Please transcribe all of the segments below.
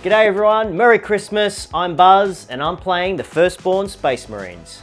G'day everyone, Merry Christmas, I'm Buzz and I'm playing the Firstborn Space Marines.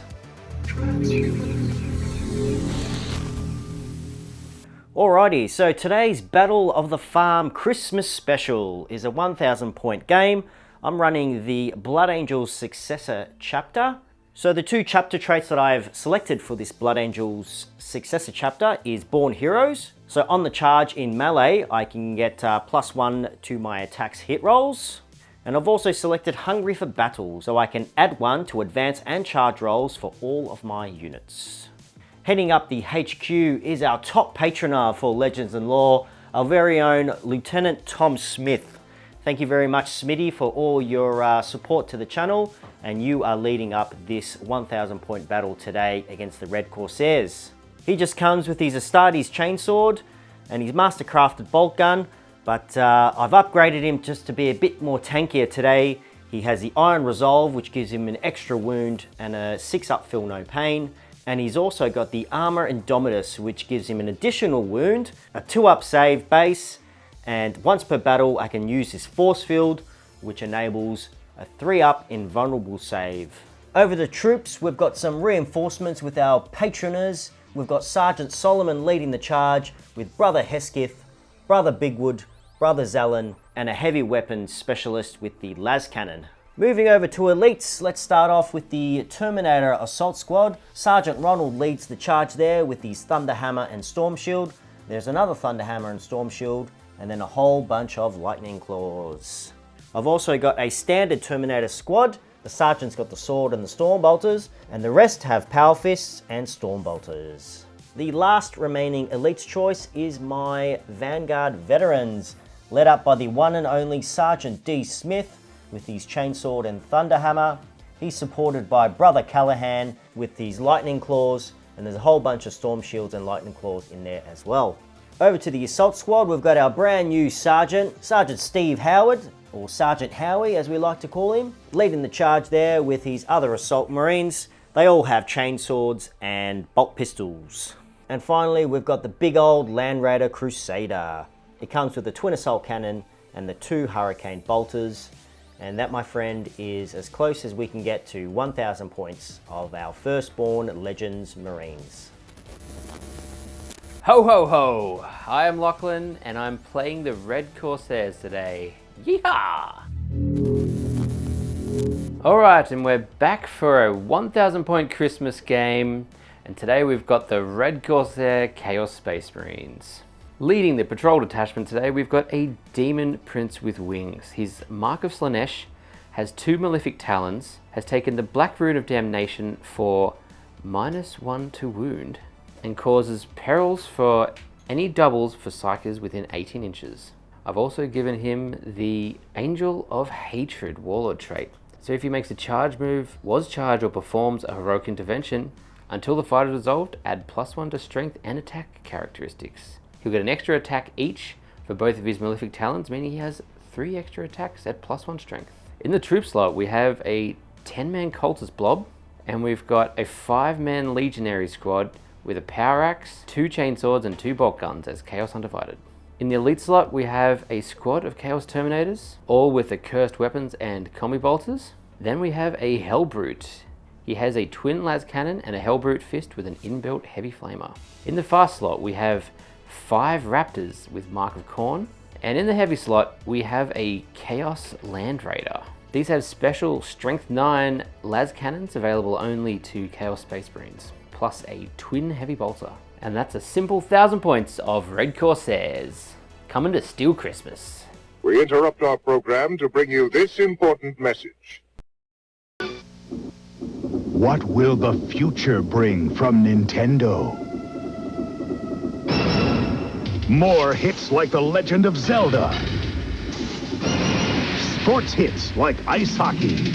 Alrighty, so today's Battle of the Farm Christmas Special is a 1000 point game. I'm running the Blood Angels Successor chapter. So the two chapter traits that I've selected for this Blood Angels Successor chapter is Born Heroes. So on the charge in melee, I can get +1 to my attacks hit rolls. And I've also selected Hungry for Battle, so I can add 1 to advance and charge rolls for all of my units. Heading up the HQ is our top patroner for Legends and Lore, our very own Lieutenant Tom Smith. Thank you very much, Smitty, for all your support to the channel, and you are leading up this 1000 point battle today against the Red Corsairs. He just comes with his Astartes chainsword and his mastercrafted bolt gun, but I've upgraded him just to be a bit more tankier today. He has the Iron Resolve, which gives him an extra wound and a 6 up feel no pain. And he's also got the Armor Indomitus, which gives him an additional wound, a 2 up save base, and once per battle I can use his Force Field, which enables a 3 up invulnerable save. Over the troops, we've got some reinforcements with our patroners. We've got Sergeant Solomon leading the charge with Brother Hesketh, Brother Bigwood, Brother Zallen, and a heavy weapons specialist with the las cannon. Moving over to elites, let's start off with the Terminator Assault Squad. Sergeant Ronald leads the charge there with his Thunderhammer and Storm Shield. There's another Thunderhammer and Storm Shield, and then a whole bunch of Lightning Claws. I've also got a standard Terminator squad. The Sergeant's got the Sword and the Storm Bolters, and the rest have Power Fists and Storm Bolters. The last remaining elite's choice is my Vanguard Veterans, led up by the one and only Sergeant D. Smith with his Chainsword and Thunderhammer. He's supported by Brother Callaghan with his Lightning Claws, and there's a whole bunch of Storm Shields and Lightning Claws in there as well. Over to the Assault Squad, we've got our brand new Sergeant, Sergeant Steve Howard, or Sergeant Howie as we like to call him, leading the charge there with his other Assault Marines. They all have chainswords and bolt pistols. And finally, we've got the big old Land Raider Crusader. It comes with the twin assault cannon and the 2 Hurricane bolters. And that, my friend, is as close as we can get to 1000 points of our Firstborn Legends Marines. Ho ho ho! I am Lachlan and I'm playing the Red Corsairs today. Yeehaw! Alright, and we're back for a 1000 point Christmas game, and today we've got the Red Corsair Chaos Space Marines. Leading the patrol detachment today, we've got a Demon Prince with wings. His Mark of Slanesh has 2 Malefic Talons, has taken the Black Rune of Damnation for -1 to wound, and causes perils for any doubles for psychers within 18 inches. I've also given him the Angel of Hatred Warlord trait. So if he makes a charge move, was charged, or performs a heroic intervention, until the fight is resolved, add +1 to strength and attack characteristics. He'll get an extra attack each for both of his Malefic Talons, meaning he has 3 extra attacks at +1 strength. In the troop slot, we have a 10-man Cultist Blob, and we've got a 5-man Legionary squad with a Power Axe, 2 Chainswords, and 2 Bolt Guns as Chaos Undivided. In the elite slot, we have a squad of Chaos Terminators, all with the Cursed Weapons and Combi Bolters. Then we have a Hellbrute. He has a twin las cannon and a Hellbrute fist with an inbuilt heavy flamer. In the fast slot, we have 5 Raptors with Mark of Khorne, and in the heavy slot we have a Chaos Land Raider. These have special Strength 9 las cannons available only to Chaos Space Marines, plus a twin heavy bolter. And that's a simple 1000 points of Red Corsairs, coming to steal Christmas. We interrupt our program to bring you this important message. What will the future bring from Nintendo? More hits like The Legend of Zelda. Sports hits like ice hockey.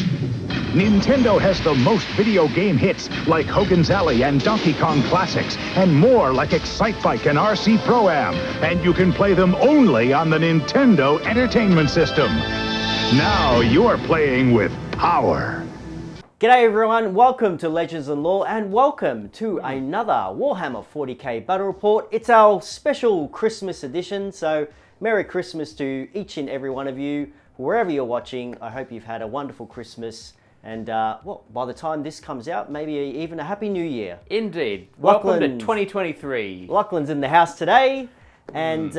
Nintendo has the most video game hits like Hogan's Alley and Donkey Kong Classics, and more like Excitebike and RC Pro-Am. And you can play them only on the Nintendo Entertainment System. Now you're playing with power. G'day everyone, welcome to Legends and Lore, and welcome to another Warhammer 40k Battle Report. It's our special Christmas edition, so Merry Christmas to each and every one of you wherever you're watching, I hope you've had a wonderful Christmas. And well, by the time this comes out, maybe even a Happy New Year. Indeed. Welcome to 2023. Lachlan's in the house today. And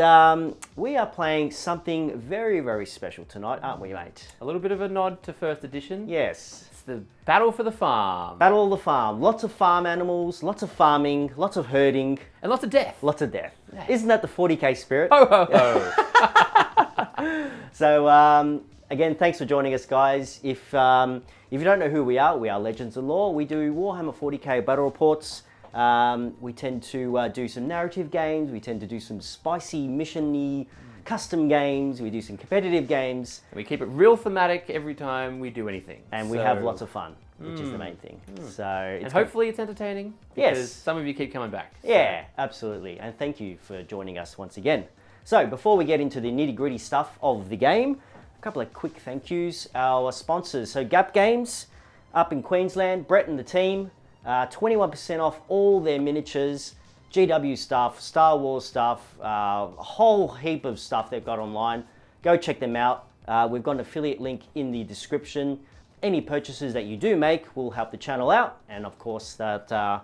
we are playing something very, very special tonight, aren't we, mate? A little bit of a nod to first edition. Yes. It's the Battle for the Farm. Battle of the Farm. Lots of farm animals, lots of farming, lots of herding. And lots of death. Lots of death. Isn't that the 40k spirit? Ho, ho, ho. So, again, thanks for joining us, guys. If you don't know who we are Legends of Lore. We do Warhammer 40k battle reports. We tend to do some narrative games. We tend to do some spicy, mission-y, custom games. We do some competitive games. And we keep it real thematic every time we do anything. And we have lots of fun, which is the main thing. So and hopefully it's entertaining. Yes. Because some of you keep coming back. So. Yeah, absolutely. And thank you for joining us once again. So before we get into the nitty-gritty stuff of the game, a couple of quick thank yous. Our sponsors, so Gap Games up in Queensland, Brett and the team, 21% off all their miniatures, GW stuff, Star Wars stuff, a whole heap of stuff they've got online. Go check them out. We've got an affiliate link in the description. Any purchases that you do make will help the channel out, and of course that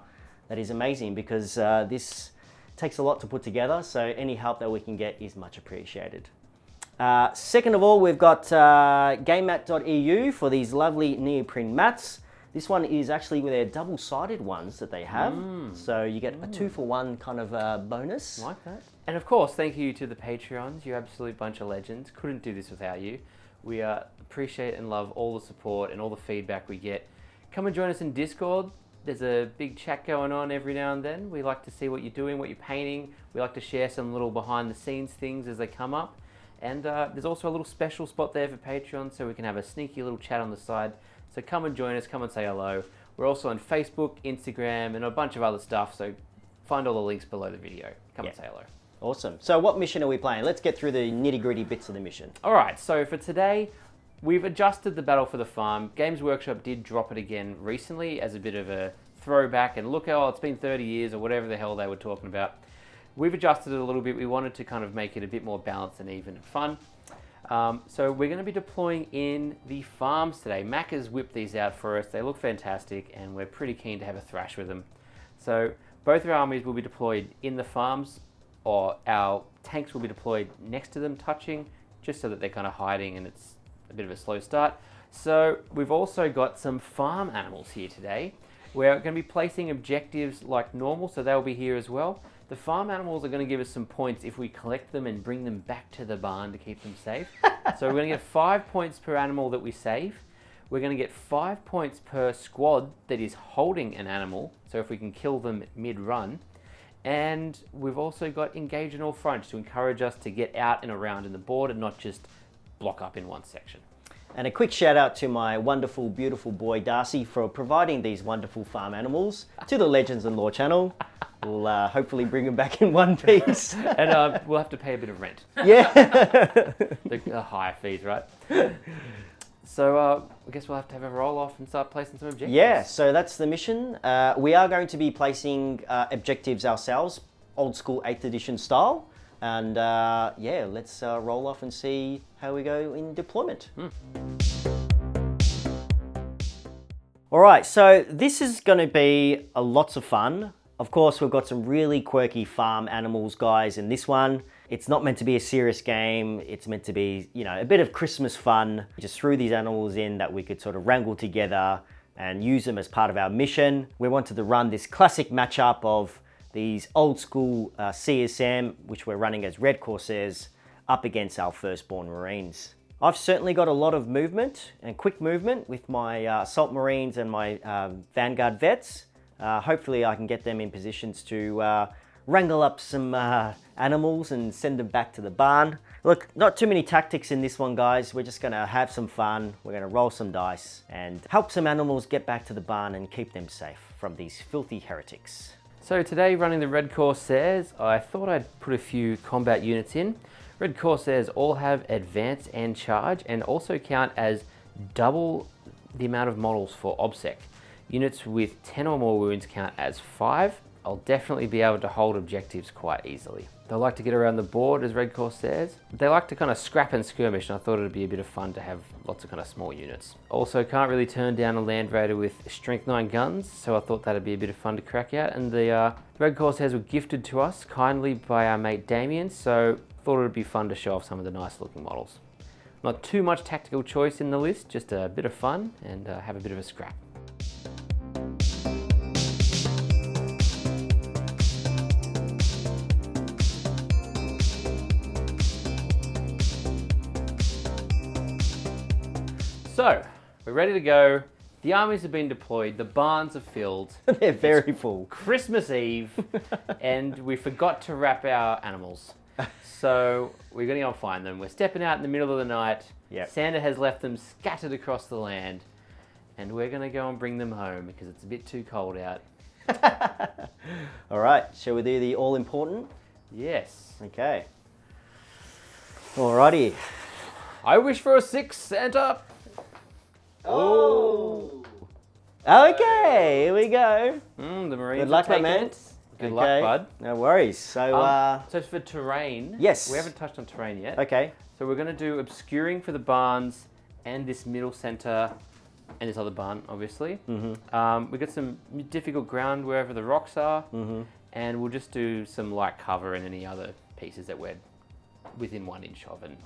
is amazing because this takes a lot to put together, so any help that we can get is much appreciated. Second of all, we've got GameMat.eu for these lovely neoprene mats. This one is actually with their double-sided ones that they have, so you get a 2-for-1 kind of bonus. Like that. And of course, thank you to the Patreons, you absolute bunch of legends. Couldn't do this without you. We appreciate and love all the support and all the feedback we get. Come and join us in Discord. There's a big chat going on every now and then. We like to see what you're doing, what you're painting. We like to share some little behind-the-scenes things as they come up. And there's also a little special spot there for Patreon, so we can have a sneaky little chat on the side. So come and join us, come and say hello. We're also on Facebook, Instagram, and a bunch of other stuff, so find all the links below the video. Come and say hello. Awesome. So what mission are we playing? Let's get through the nitty-gritty bits of the mission. All right, so for today, we've adjusted the Battle for the Farm. Games Workshop did drop it again recently as a bit of a throwback, and look, oh, it's been 30 years or whatever the hell they were talking about. We've adjusted it a little bit. We wanted to kind of make it a bit more balanced and even and fun. So we're going to be deploying in the farms today. Mac has whipped these out for us. They look fantastic, and we're pretty keen to have a thrash with them. So both of our armies will be deployed in the farms, or our tanks will be deployed next to them, touching, just so that they're kind of hiding and it's a bit of a slow start. So we've also got some farm animals here today. We're going to be placing objectives like normal, so they'll be here as well. The farm animals are going to give us some points if we collect them and bring them back to the barn to keep them safe. So we're going to get 5 points per animal that we save. We're going to get 5 points per squad that is holding an animal, so if we can kill them mid-run. And we've also got engage in all fronts to encourage us to get out and around in the board and not just block up in one section. And a quick shout out to my wonderful, beautiful boy Darcy for providing these wonderful farm animals to the Legends and Lore channel. We'll hopefully bring them back in one piece. And we'll have to pay a bit of rent. Yeah. the higher fees, right? So I guess we'll have to have a roll off and start placing some objectives. Yeah, so that's the mission. We are going to be placing objectives ourselves, old school 8th edition style. And yeah, let's roll off and see how we go in deployment. All right, so this is going to be lots of fun. Of course, we've got some really quirky farm animals, guys, in this one. It's not meant to be a serious game. It's meant to be, you know, a bit of Christmas fun. We just threw these animals in that we could sort of wrangle together and use them as part of our mission. We wanted to run this classic matchup of these old school CSM, which we're running as Red Corsairs, up against our Firstborn Marines. I've certainly got a lot of movement and quick movement with my Assault Marines and my Vanguard Vets. Hopefully I can get them in positions to wrangle up some animals and send them back to the barn. Look, not too many tactics in this one, guys. We're just gonna have some fun. We're gonna roll some dice and help some animals get back to the barn and keep them safe from these filthy heretics. So today, running the Red Corsairs, I thought I'd put a few combat units in. Red Corsairs all have advance and charge, and also count as double the amount of models for OBSEC. Units with 10 or more wounds count as 5. I'll definitely be able to hold objectives quite easily. They like to get around the board as Red Corsairs. They like to kind of scrap and skirmish, and I thought it'd be a bit of fun to have lots of kind of small units. Also, can't really turn down a Land Raider with Strength 9 guns, so I thought that'd be a bit of fun to crack out. And the Red Corsairs were gifted to us kindly by our mate Damien, so thought it'd be fun to show off some of the nice looking models. Not too much tactical choice in the list, just a bit of fun and have a bit of a scrap. So, we're ready to go. The armies have been deployed, the barns are filled. They're very full. Christmas Eve, and we forgot to wrap our animals. So, we're going to go and find them. We're stepping out in the middle of the night. Yep. Santa has left them scattered across the land, and we're going to go and bring them home because it's a bit too cold out. All right, shall we do the all-important? Yes. Okay. Alrighty. I wish for a 6, Santa. Oh. Okay, here we go. The Marines Good luck, are my man. taking it. Good luck, bud. No worries. So, So for terrain, yes. we haven't touched on terrain yet. okay. So we're going to do obscuring for the barns and this middle center and this other barn, obviously. Mm-hmm. We've got some difficult ground wherever the rocks are, and we'll just do some light cover and any other pieces that we're within 1 inch of and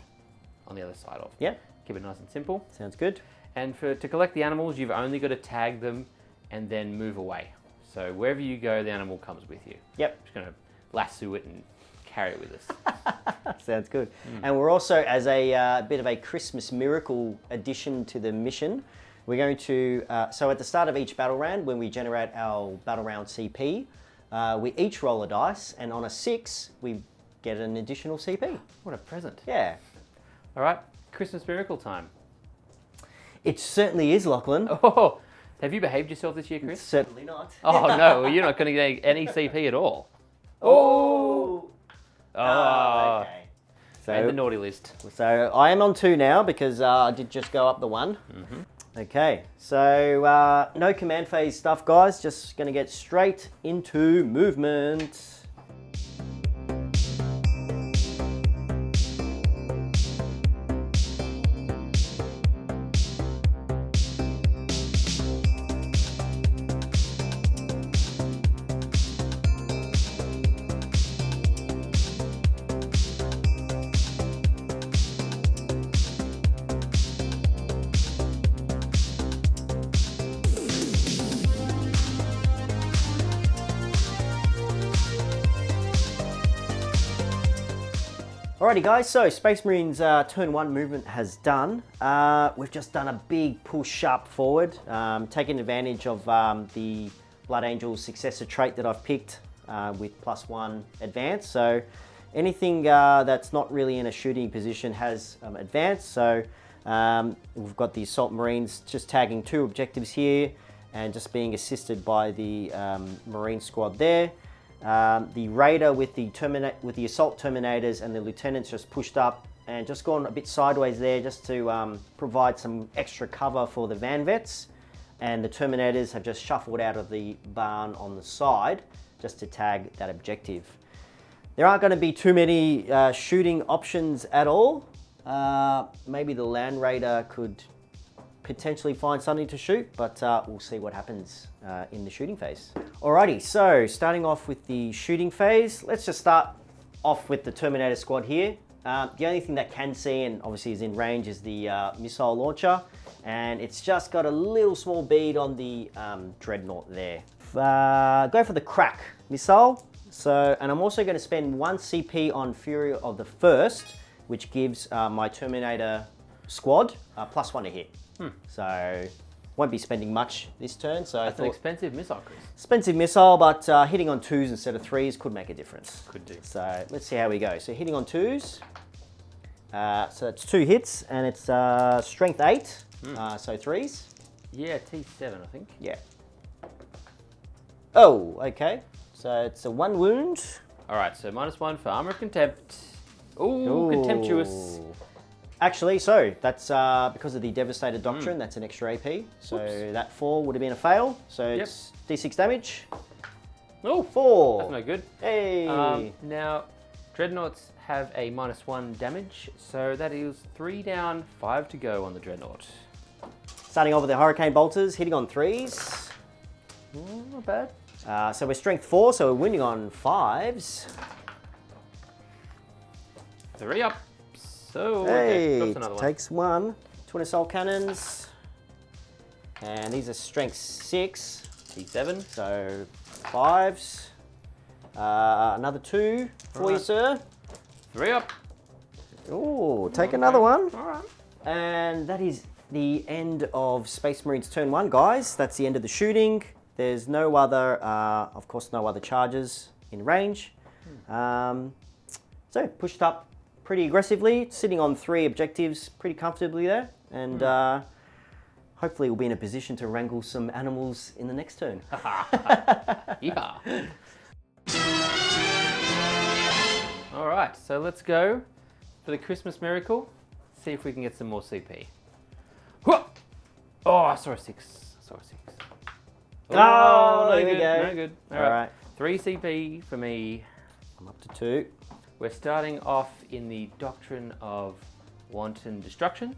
on the other side of. Yep. Keep it nice and simple. Sounds good. And to collect the animals, you've only got to tag them and then move away. So wherever you go, the animal comes with you. Yep. Just going to lasso it and carry it with us. Sounds good. And we're also, as a bit of a Christmas miracle addition to the mission, we're going to, so at the start of each battle round, when we generate our battle round CP, we each roll a dice, and on a 6, we get an additional CP. What a present. Yeah. All right, Christmas miracle time. It certainly is, Lachlan. Oh, have you behaved yourself this year, Chris? Certainly not. Oh no, well, you're not going to get any CP at all. Oh! Oh, Okay. and the So, naughty list. so I am on 2 now because I did just go up the 1. Okay, so no command phase stuff, guys. Just going to get straight into movement. Alrighty guys, so Space Marines turn 1 movement has done. We've just done a big push up forward, taking advantage of the Blood Angel successor trait that I've picked with +1 advance. So anything that's not really in a shooting position has advance. So we've got the Assault Marines just tagging 2 objectives here and just being assisted by the Marine squad there. The Raider with the Assault Terminators and the Lieutenants just pushed up and just gone a bit sideways there just to provide some extra cover for the Van Vets. And the Terminators have just shuffled out of the barn on the side just to tag that objective. There aren't going to be too many shooting options at all. Maybe the Land Raider could potentially find something to shoot, but we'll see what happens in the shooting phase. Alrighty, so starting off with the shooting phase, let's just start off with the Terminator squad here. The only thing that can see and obviously is in range is the missile launcher, and it's just got a little small bead on the Dreadnought there. Go for the crack missile. So, and I'm also going to spend 1 CP on Fury of the First, which gives my Terminator squad +1 to hit. So won't be spending much this turn. So That's an expensive missile, Chris. expensive missile, but hitting on 2s instead of 3s could make a difference. Could do. So let's see how we go. So hitting on 2s. So it's 2 hits and it's strength 8. So 3s. Yeah, T7, I think. Yeah. Oh, okay. So it's a 1 wound. All right, so -1 for Armor of Contempt. Ooh, contemptuous. Actually, so that's because of the Devastator Doctrine, that's an extra AP. So that 4 would have been a fail. So it's D6 damage. Oh, 4. that's no good. Hey. Now, Dreadnoughts have a -1 damage, so that is 3 down, 5 to go on the Dreadnought. Starting off with the Hurricane Bolters, hitting on 3s. Not bad. So we're strength 4, so we're winning on 5s. 3 up. So, Hey, okay, another one. takes 1. Twin Assault Cannons. And these are strength 6. T7. So 5s. Another 2 for you, sir. 3 up. Ooh, take another one. Alright. And that is the end of Space Marines turn 1, guys. That's the end of the shooting. There's no other, of course, no other charges in range. So pushed up pretty aggressively, sitting on 3 objectives pretty comfortably there. And hopefully we'll be in a position to wrangle some animals in the next turn. Yeah. Alright, so let's go for the Christmas miracle. See if we can get some more CP. Oh, I saw a 6. Oh, there we good, go. no good. All right. 3 CP for me. I'm up to 2. We're starting off in the Doctrine of Wanton Destruction,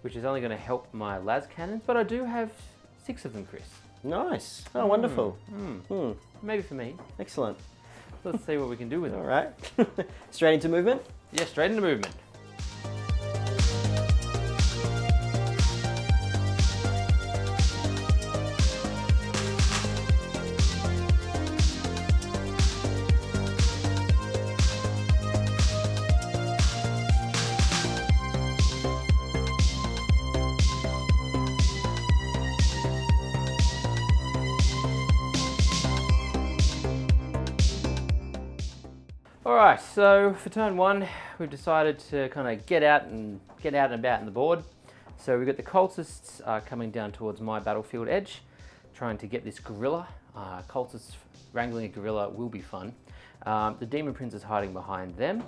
which is only going to help my las cannons, but I do have 6 of them, Chris. Nice. Oh, wonderful. Maybe for me. Excellent. Let's see what we can do with them. All right. Straight into movement. Yeah, straight into movement. Alright, so for turn 1, we've decided to kind of get out and about in the board. So we've got the cultists coming down towards my battlefield edge, trying to get this gorilla. Cultists wrangling a gorilla will be fun. The Demon Prince is hiding behind them.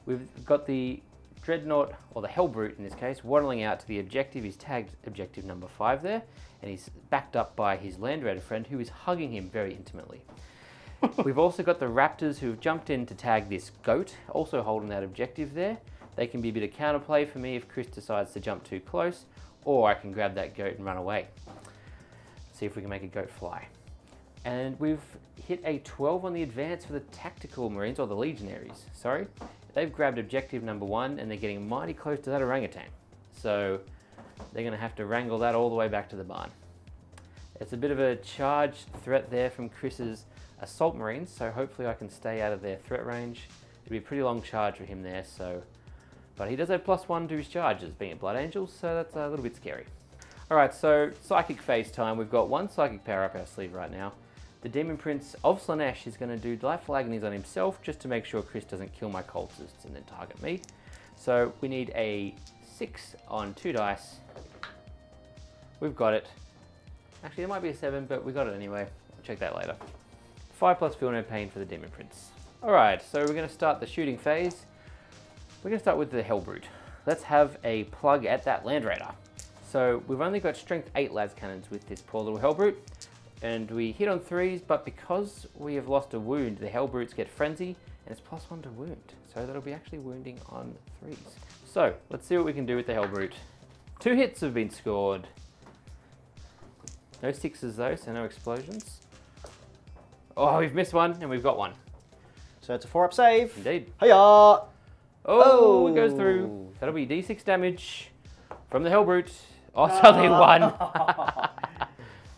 We've got the Dreadnought, or the Hellbrute in this case, waddling out to the objective. He's tagged objective number 5 there, and he's backed up by his Land Raider friend who is hugging him very intimately. We've also got the Raptors who've jumped in to tag this goat, also holding that objective there. They can be a bit of counterplay for me if Chris decides to jump too close, or I can grab that goat and run away. See if we can make a goat fly. And we've hit a 12 on the advance for the Tactical Marines, or the Legionaries, sorry. They've grabbed objective number 1 and they're getting mighty close to that orangutan. So they're going to have to wrangle that all the way back to the barn. It's a bit of a charged threat there from Chris's Assault Marines, so hopefully I can stay out of their threat range. It'll be a pretty long charge for him there, so... But he does have +1 to his charges, being a Blood Angel, so that's a little bit scary. Alright, so Psychic phase time. We've got 1 Psychic power up our sleeve right now. The Demon Prince of Slaanesh is going to do Delightful Agonies on himself, just to make sure Chris doesn't kill my cultists and then target me. So we need a 6 on 2 dice. We've got it. Actually, there might be a 7, but we got it anyway. I'll check that later. 5+ Feel No Pain for the Demon Prince. Alright, so we're going to start the shooting phase. We're going to start with the Hellbrute. Let's have a plug at that Land Raider. So we've only got strength 8 las cannons with this poor little Hellbrute. And we hit on 3s, but because we have lost a wound, the Hellbrutes get Frenzy, and it's +1 to wound. So that'll be actually wounding on 3s. So, let's see what we can do with the Hellbrute. 2 hits have been scored. No 6s though, so no explosions. Oh, we've missed 1, and we've got 1. So it's a 4-up save. Indeed. Hiya! Oh, it goes through. That'll be D6 damage from the Hellbrute. Oh, so they won.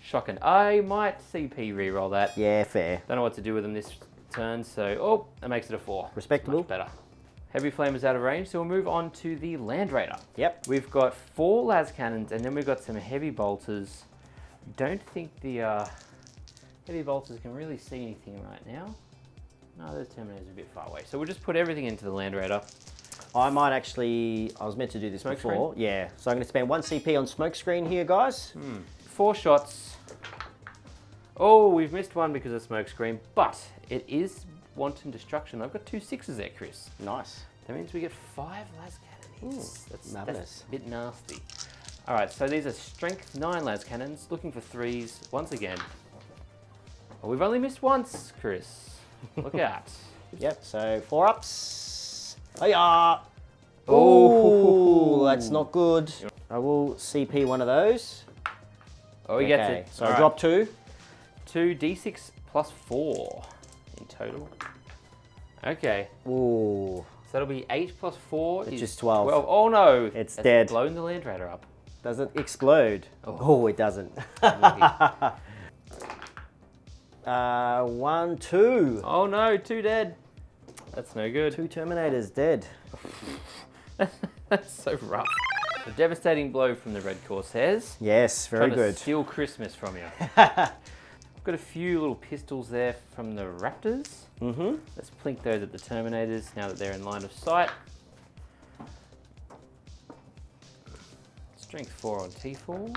Shocking. I might CP reroll that. Yeah, fair. Don't know what to do with them this turn, so... Oh, that makes it a 4. Respectable. Much better. Heavy Flame is out of range, so we'll move on to the Land Raider. Yep. We've got 4 las cannons, and then we've got some heavy bolters. Don't think the heavy bolters can really see anything right now. No, those Terminators are a bit far away. So we'll just put everything into the Land Raider. I might actually... I was meant to do this before. Yeah. So I'm going to spend 1 CP on Smokescreen here, guys. 4 shots. Oh, we've missed 1 because of Smokescreen, but it is Wanton Destruction. I've got 2 6s there, Chris. Nice. That means we get 5 las cannons. That's a bit nasty. All right, so these are strength 9 las cannons, looking for 3s once again. Oh, we've only missed once, Chris. Look out. Yep, so 4 ups. Hiya! Oh, that's not good. I will CP one of those. Oh, he gets it. So I drop 2. 2 d6 plus 4 in total. Okay. Ooh. So that'll be 8 plus 4 It's is just 12. Oh no! It's That's dead. blown the Land Raider up. Does it explode? Oh, it doesn't. 1, 2. Oh no, 2 dead. That's no good. 2 Terminators dead. That's so rough. A devastating blow from the Red Corsairs. Yes, very Trying good. to steal Christmas from you. I've got a few little pistols there from the Raptors. Mm-hmm. Let's plink those at the Terminators now that they're in line of sight. Strength 4 on T4.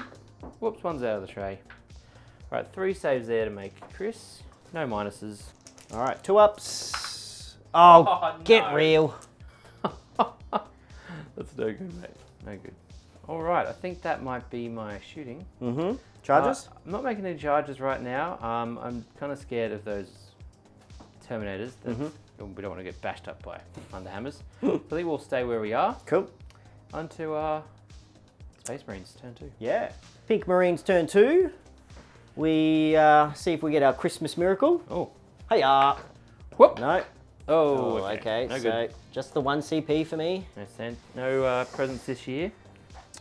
Whoops, one's out of the tray. Right, 3 saves there to make Chris. No minuses. All right, 2 ups. Oh, Oh, get no. real. That's no good, mate. No good. All right, I think that might be my shooting. Mm-hmm. Charges? I'm not making any charges right now. I'm kind of scared of those Terminators. That we don't want to get bashed up by Underhammers. So I think we'll stay where we are. Cool. On to Space Marines, turn 2. Yeah. Pink Marines turn 2. We see if we get our Christmas miracle. Oh. Hiya. Whoop. No. Oh, Oh, okay. No So good. just the 1 CP for me. No presents this year.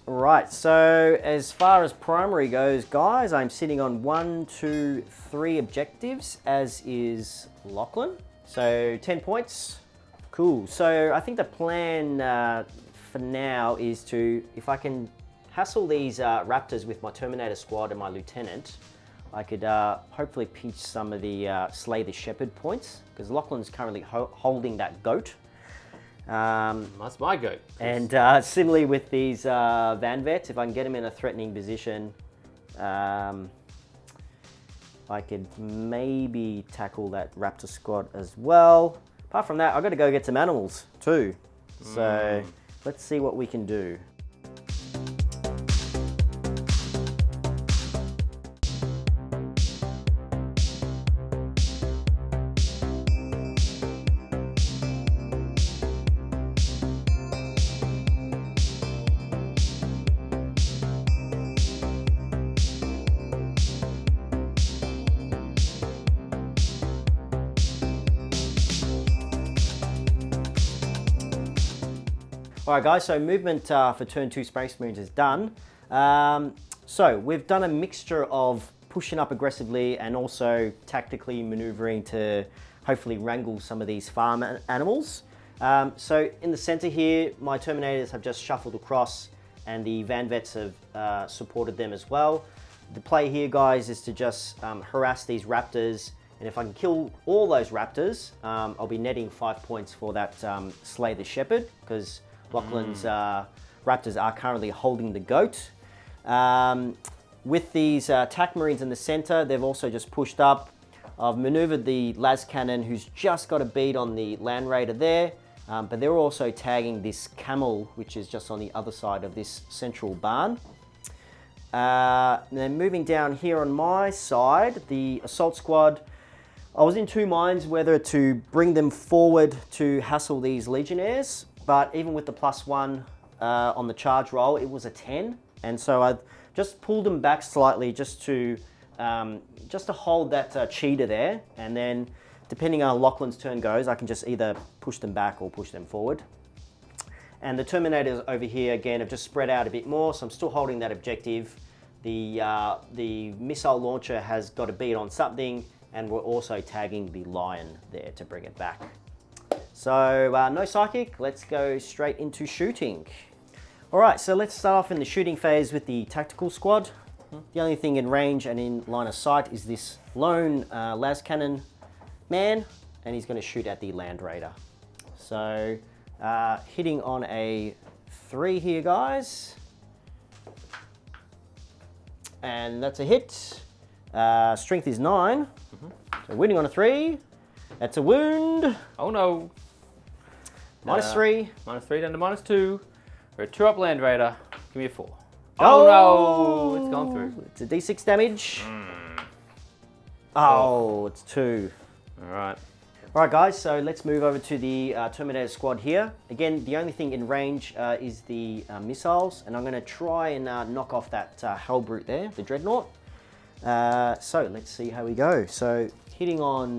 Right, so as far as primary goes, guys, I'm sitting on 1, 2, 3 objectives, as is Lachlan. So 10 points. Cool. So I think the plan for now is to, if I can hassle these Raptors with my Terminator squad and my lieutenant, I could hopefully peach some of the Slay the Shepherd points, because Lachlan's currently holding that goat. That's my goat. And similarly with these Van Vets, if I can get them in a threatening position, I could maybe tackle that Raptor squad as well. Apart from that, I've got to go get some animals too. So let's see what we can do. All right, guys, so movement for turn 2 Space Marines is done. So we've done a mixture of pushing up aggressively and also tactically maneuvering to hopefully wrangle some of these farm animals. So in the center here, my Terminators have just shuffled across and the Van Vets have supported them as well. The play here, guys, is to just harass these Raptors, and if I can kill all those Raptors, I'll be netting 5 points for that Slay the Shepherd, because Lachlan's Raptors are currently holding the goat. With these attack Marines in the center, they've also just pushed up. I've maneuvered the las cannon, who's just got a bead on the Land Raider there, but they're also tagging this camel, which is just on the other side of this central barn. And then moving down here on my side, the assault squad, I was in 2 minds whether to bring them forward to hassle these Legionnaires, but even with the +1 on the charge roll, it was a 10. And so I've just pulled them back slightly just to hold that cheetah there. And then depending on how Lachlan's turn goes, I can just either push them back or push them forward. And the Terminators over here, again, have just spread out a bit more, so I'm still holding that objective. The missile launcher has got a bead on something, and we're also tagging the lion there to bring it back. So no psychic, let's go straight into shooting. All right, so let's start off in the shooting phase with the tactical squad. The only thing in range and in line of sight is this lone las cannon man, and he's going to shoot at the Land Raider. So hitting on a 3 here, guys. And that's a hit. Strength is 9. So winning on a 3. That's a wound. Oh no. -3. -3 down to -2. We're a 2-up Land Raider. Give me a 4. Oh, no! It's gone through. It's a D6 damage. Oh, it's 2. All right. Alright guys, so let's move over to the Terminator squad here. Again, the only thing in range is the missiles, and I'm going to try and knock off that Hellbrute there, the Dreadnought. So let's see how we go. So hitting on,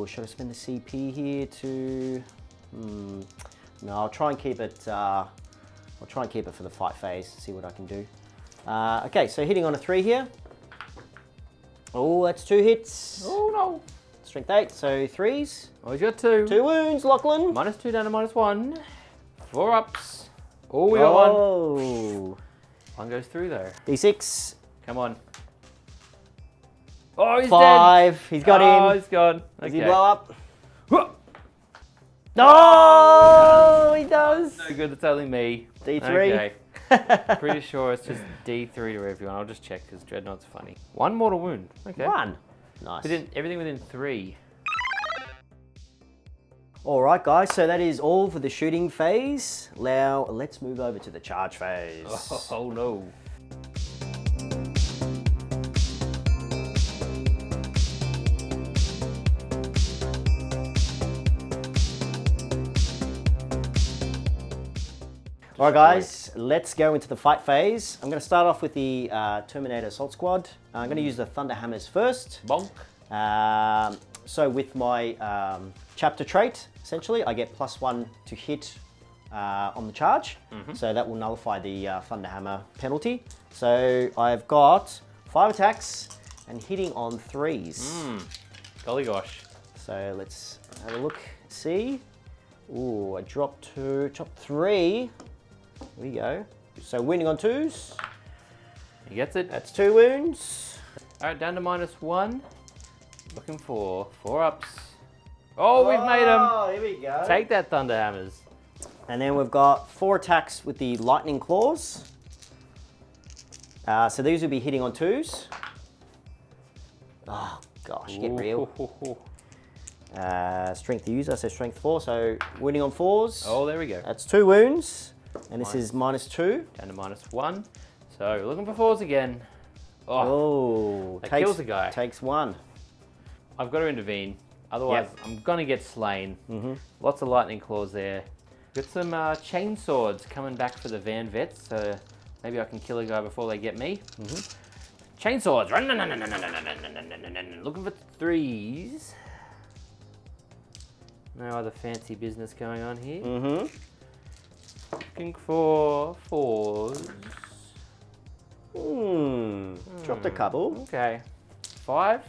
should I spend the CP here to, no, I'll try and keep it, for the fight phase, see what I can do. Okay, so hitting on a 3 here. Oh, that's 2 hits. Oh no. Strength 8, so 3s. Oh, he's got 2. 2 wounds, Lachlan. -2 down to -1. 4 ups. Oh, we got 1. Oh. 1 goes through though. D6. Come on. Oh, he's 5. dead. He's got Oh, him. he's gone. Does Okay. he blow up? No, he does. No good, it's only me. D3. Okay. Pretty sure it's just D3 to everyone. I'll just check because Dreadnought's funny. 1 mortal wound. Okay. 1. Nice. Everything within 3. Alright guys, so that is all for the shooting phase. Now let's move over to the charge phase. Oh no. Alright guys, let's go into the fight phase. I'm going to start off with the Terminator Assault Squad. I'm going to use the Thunder Hammers first. Bonk. So with my chapter trait, essentially, I get +1 to hit on the charge. So that will nullify the Thunder Hammer penalty. So I've got 5 attacks and hitting on 3s. Golly gosh. So let's have a look, see. Ooh, I dropped 2, chopped 3. There we go. So wounding on 2s. He gets it. That's 2 wounds. Alright, down to -1. Looking for 4 ups. Oh, we've made him. Oh, here we go. Take that, Thunder Hammers. And then we've got 4 attacks with the Lightning Claws. So these will be hitting on 2s. Oh gosh, get real. Strength user, so strength 4, so wounding on 4s. Oh, there we go. That's 2 wounds. And this is -2. Down to -1. So looking for 4s again. Oh, that kills the guy. Takes 1. I've got to intervene. Otherwise, I'm going to get slain. Lots of lightning claws there. Got some chain swords coming back for the van vets, so maybe I can kill a guy before they get me. Chain swords. Looking for 3s. No other fancy business going on here. Looking for 4s. Dropped a couple. Okay. 5.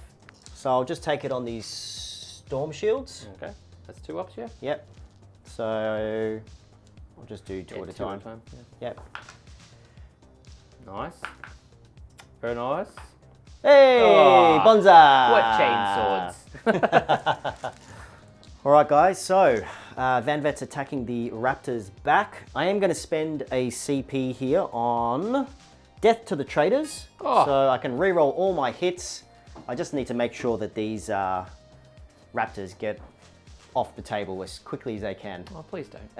So I'll just take it on these storm shields. Okay. That's 2 ups, yeah? Yep. So I'll just do 2 at a 2 time. Yeah. Yep. Nice. Very nice. Hey, Oh, Bonza! What chain swords? All right, guys. So Van Vet's attacking the Raptors back. I am going to spend a CP here on Death to the Traitors, so I can reroll all my hits. I just need to make sure that these Raptors get off the table as quickly as they can. Oh, please don't.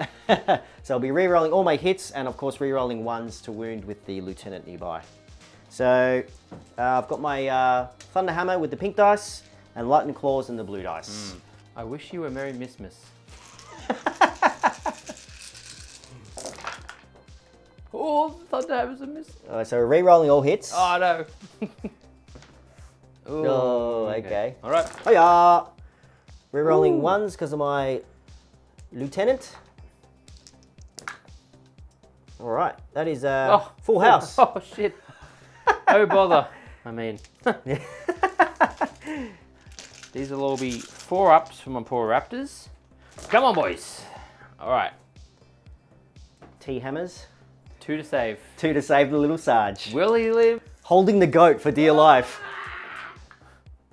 So I'll be rerolling all my hits and of course rerolling 1s to wound with the Lieutenant nearby. So I've got my Thunder Hammer with the pink dice and Lightning Claws and the blue dice. I wish you were Merry Miss. Oh, Thunder Hammers a miss. So we're rerolling all hits. Oh, no. Ooh, Oh, okay. All right. Hiya! Rerolling 1s because of my Lieutenant. All right, that is full house. Oh, shit. Oh, bother. I mean, these will all be 4 ups for my poor Raptors. Come on, boys. All right. T-hammers. 2 to save. 2 to save the little Sarge. Will he live? Holding the goat for dear life.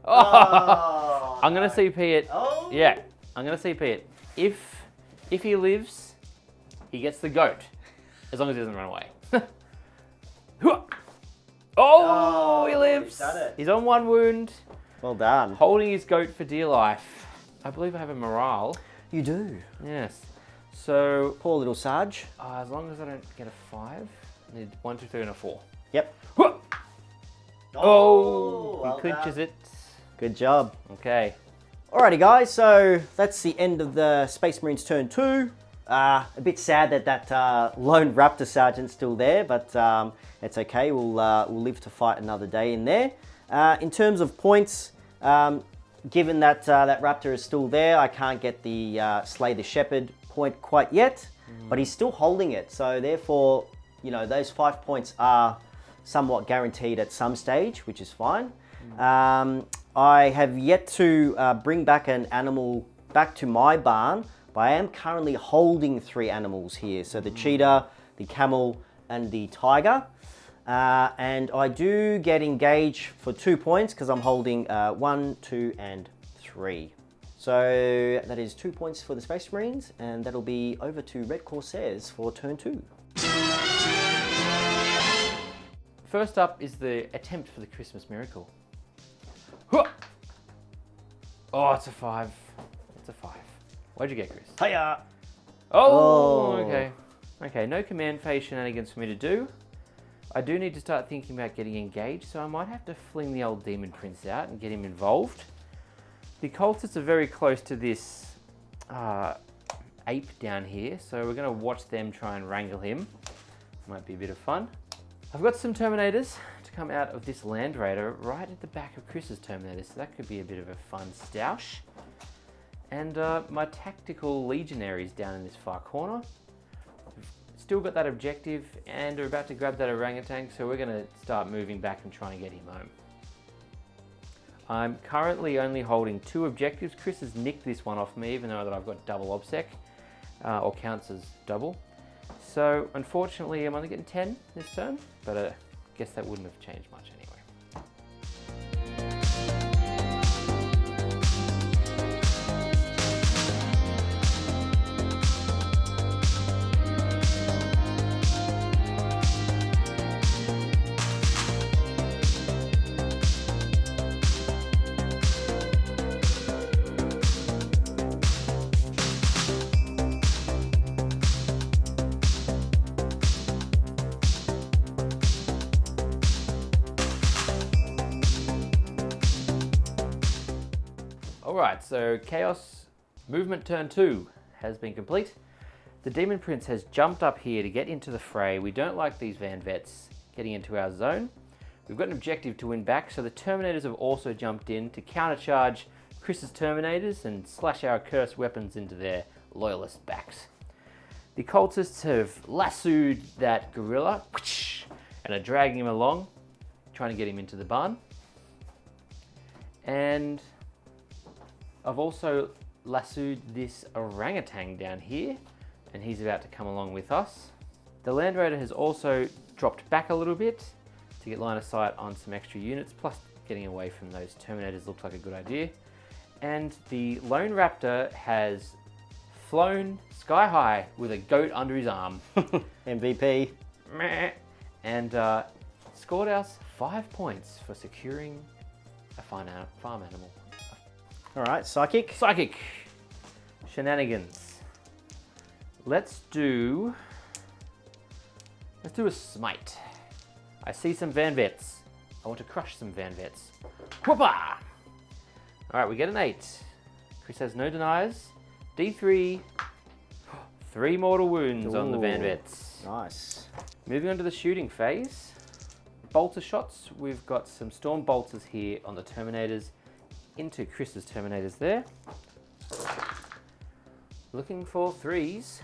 Oh, I'm gonna CP it. Oh. Yeah, I'm gonna CP it. If he lives, he gets the goat, as long as he doesn't run away. Oh, he lives. he's done it. He's on 1 wound, Well done. holding his goat for dear life. I believe I have a morale. You do. Yes. So Poor little Sarge. as long as I don't get a 5, I need 1, 2, 3, and a 4. Yep. Oh, well he clinches done. it. Good job. Okay. Alrighty guys, so that's the end of the Space Marines turn 2. A bit sad that that lone Raptor Sergeant's still there, but it's okay. We'll live to fight another day in there. In terms of points, given that that Raptor is still there, I can't get the Slay the Shepherd point quite yet, but he's still holding it. So therefore, you know, those 5 points are somewhat guaranteed at some stage, which is fine. I have yet to bring back an animal back to my barn, but I am currently holding 3 animals here. So the cheetah, the camel, and the tiger. And I do get engaged for 2 points because I'm holding 1, 2, and 3. So that is 2 points for the Space Marines, and that'll be over to Red Corsairs for turn 2. First up is the attempt for the Christmas miracle. Oh, it's a 5. It's a 5. What'd you get, Chris? Hiya! Oh, okay. Okay, no command phase shenanigans for me to do. I do need to start thinking about getting engaged, so I might have to fling the old Demon Prince out and get him involved. The cultists are very close to this ape down here, so we're going to watch them try and wrangle him. Might be a bit of fun. I've got some Terminators to come out of this Land Raider right at the back of Chris's Terminators, so that could be a bit of a fun stoush. And my tactical legionaries down in this far corner. We've still got that objective and are about to grab that orangutan, so we're going to start moving back and trying to get him home. I'm currently only holding 2 objectives. Chris has nicked this one off me, even though that I've got double obsec, or counts as double. So unfortunately I'm only getting 10 this turn, but I guess that wouldn't have changed much anyway. Alright, so Chaos movement turn 2 has been complete. The Demon Prince has jumped up here to get into the fray. We don't like these Van Vets getting into our zone. We've got an objective to win back, so the Terminators have also jumped in to countercharge Chris's Terminators and slash our cursed weapons into their loyalist backs. The cultists have lassoed that gorilla and are dragging him along, trying to get him into the barn. And I've also lassoed this orangutan down here, and he's about to come along with us. The Land Raider has also dropped back a little bit to get line of sight on some extra units, plus getting away from those Terminators looks like a good idea. And the Lone Raptor has flown sky high with a goat under his arm. MVP. And scored us 5 points for securing a farm animal. Alright, Psychic. Psychic shenanigans. Let's do a smite. I see some Van Vets. I want to crush some Van Vets. Whoopah! Alright, we get an 8. Chris has no deniers. D3. 3 mortal wounds on the Van Vets. Nice. Moving on to the shooting phase. Bolter shots. We've got some Storm Bolters here on the Terminators into Chris's Terminators there. Looking for 3s.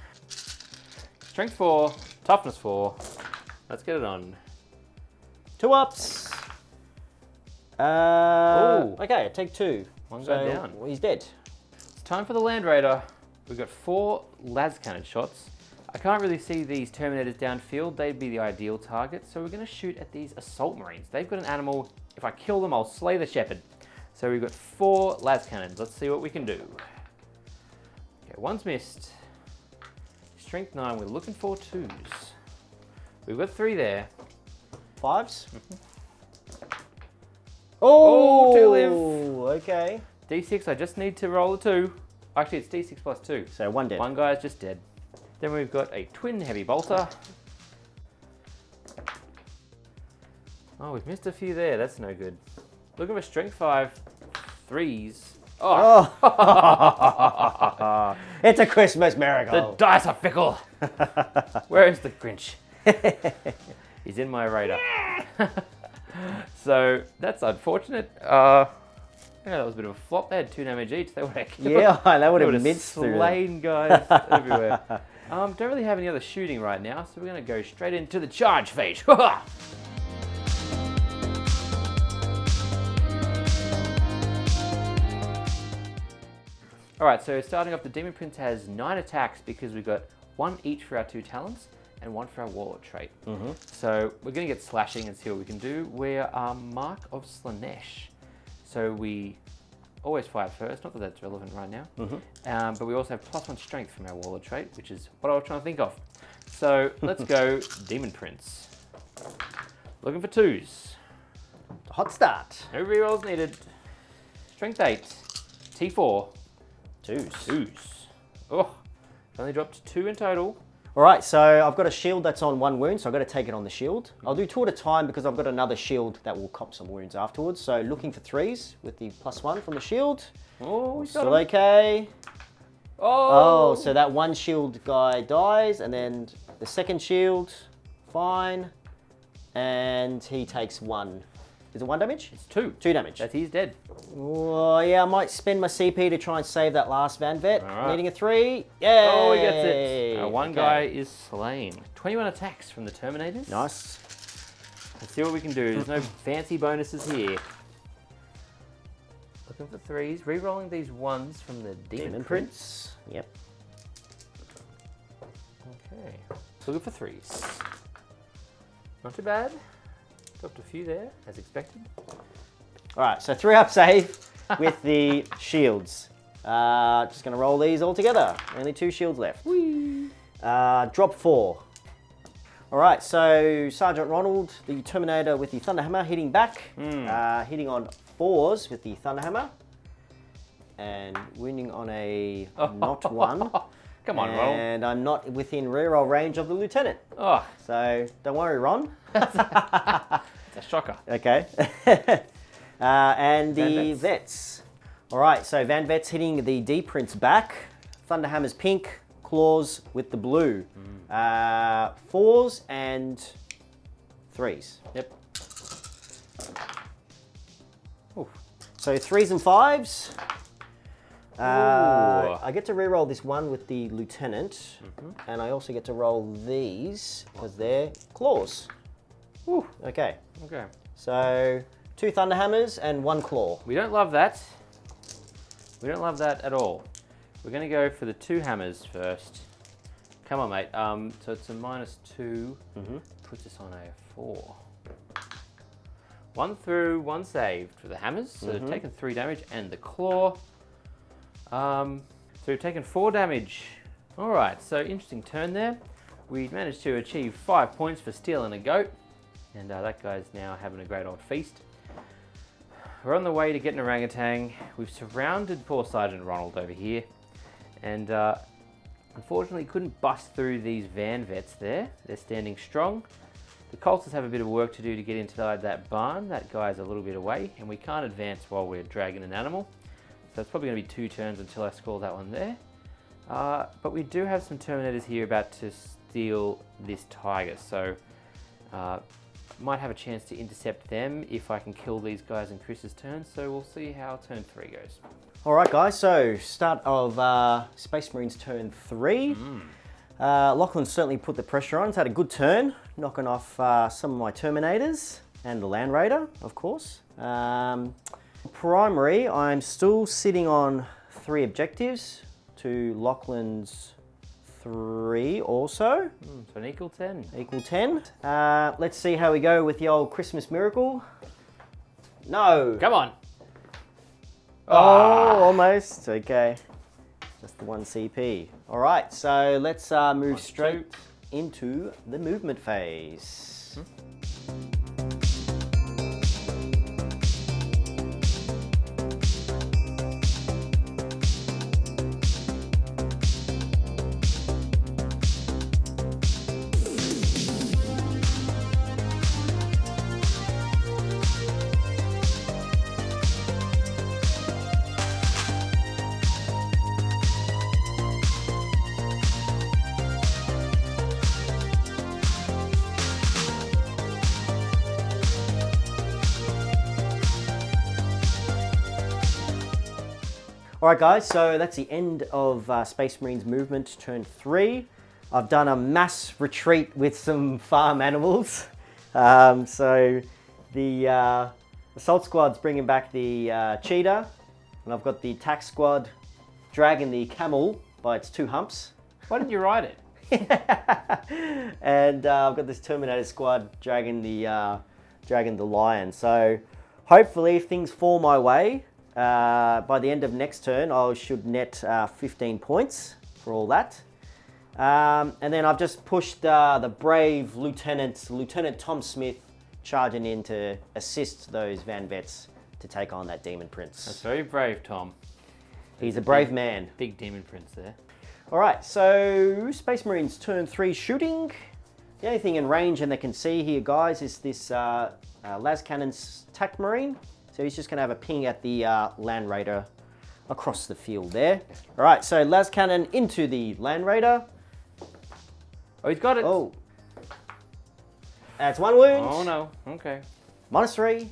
Strength 4, toughness 4. Let's get it on. 2 ups. Okay, take 2. One guy down. He's dead. It's time for the Land Raider. We've got 4 las cannon shots. I can't really see these Terminators downfield. They'd be the ideal target. So we're going to shoot at these Assault Marines. They've got an animal. If I kill them, I'll slay the Shepherd. So we've got 4 las cannons. Let's see what we can do. Okay, one's missed. Strength 9. We're looking for 2s. We've got 3 there. 5s? Oh, 2 live. Okay. D6, I just need to roll a 2. Actually, it's D6 plus 2. So 1 dead. One guy's just dead. Then we've got a twin heavy bolter. Oh, we've missed a few there. That's no good. Looking for strength 5, 3s, Oh, It's a Christmas the miracle. dice are fickle. Where is the Grinch? He's in my radar. So that's unfortunate. Yeah, that was a bit of a flop. They had 2 damage each. They would have killed. Yeah, they would They have would have minced through them. slain guys everywhere. Don't really have any other shooting right now, so we're going to go straight into the charge phase. Alright, so starting off, the Demon Prince has 9 attacks because we've got 1 each for our 2 talents and 1 for our Warlord trait. So we're going to get slashing and see what we can do. We're Mark of Slanesh. So we always fire first, not that that's relevant right now. But we also have +1 strength from our Warlord trait, which is what I was trying to think of. So let's go Demon Prince. Looking for 2s. Hot start. No rerolls needed. Strength 8. T4. 2s. 2s. Oh, only dropped 2 in total. All right, so I've got a shield that's on 1 wound, so I've got to take it on the shield. I'll do 2 at a time because I've got another shield that will cop some wounds afterwards. So looking for 3s with the +1 from the shield. Oh, he's got Still him. okay. Oh, Oh, so that 1 shield guy dies, and then the second shield, fine. And he takes 1. Is it 1 damage? it's 2. 2 damage. That's he's dead. Oh, yeah, I might spend my CP to try and save that last Van Vet. All right. Needing a 3. Yay! Oh, he gets it. One Okay. guy is slain. 21 attacks from the Terminators. Nice. Let's see what we can do. There's no fancy bonuses here. Looking for 3s. Rerolling these 1s from the Demon Prince. Yep. Okay. Looking for 3s. Not too bad. Dropped a few there, as expected. All right, so 3-up save with the shields. Just going to roll these all together. Only 2 shields left. Whee! Drop 4. All right, so Sergeant Ronald, the Terminator with the Thunderhammer, hitting back. Hitting on 4s with the Thunderhammer. And wounding on a not 1. Come on, Ronald. And I'm not within reroll range of the Lieutenant. Oh, So don't worry, Ron. it's a shocker. Okay. And the Van Vets. All right, so Van Vet's hitting the D Prince back. Thunderhammer's pink, claws with the blue. 4s and 3s. Yep. Ooh. So 3s and 5s. Ooh. I get to reroll this one with the Lieutenant, and I also get to roll these because they're claws. Ooh. Okay, Okay. so 2 Thunderhammers and 1 claw. We don't love that. We don't love that at all. We're going to go for the 2 hammers first. Come on, mate. So it's a -2. Puts us on a 4. 1 through, 1 saved for the hammers. So they've taken 3 damage, and the claw. So we've taken 4 damage. All right, so interesting turn there. We managed to achieve 5 points for stealing a goat. And that guy's now having a great old feast. We're on the way to getting an orangutan. We've surrounded poor Sergeant Ronald over here. And unfortunately couldn't bust through these Van Vets there. They're standing strong. The Colters have a bit of work to do to get inside that barn. That guy's a little bit away, and we can't advance while we're dragging an animal. So it's probably going to be 2 turns until I score that one there. But we do have some Terminators here about to steal this tiger, so might have a chance to intercept them if I can kill these guys in Chris's turn. So we'll see how turn 3 goes. All right, guys, so start of Space Marines turn 3. Lachlan certainly put the pressure on. He's had a good turn, knocking off some of my Terminators and the Land Raider, of course. Primary, I'm still sitting on 3 objectives to Lachlan's 3 also. So an equal 10. Equal 10. Let's see how we go with the old Christmas miracle. No. Come on. Oh, almost. Okay. Just the 1 CP. All right, so let's move straight into the movement phase. All right, guys, so that's the end of Space Marines movement turn 3. I've done a mass retreat with some farm animals. So the assault squad's bringing back the cheetah, and I've got the attack squad dragging the camel by its 2 humps. Why didn't you ride it? And I've got this Terminator squad dragging the lion. So hopefully, if things fall my way, by the end of next turn, I should net 15 points for all that. And then I've just pushed the brave Lieutenant Tom Smith, charging in to assist those Van Vets to take on that Demon Prince. That's very brave, Tom. He's a brave man. Big Demon Prince there. All right, so Space Marines turn 3 shooting. The only thing in range and they can see here, guys, is this las cannon's tac marine. So he's just going to have a ping at the Land Raider across the field there. All right, so las cannon into the Land Raider. Oh, he's got it. Oh, that's 1 wound. Oh no. Okay. -3.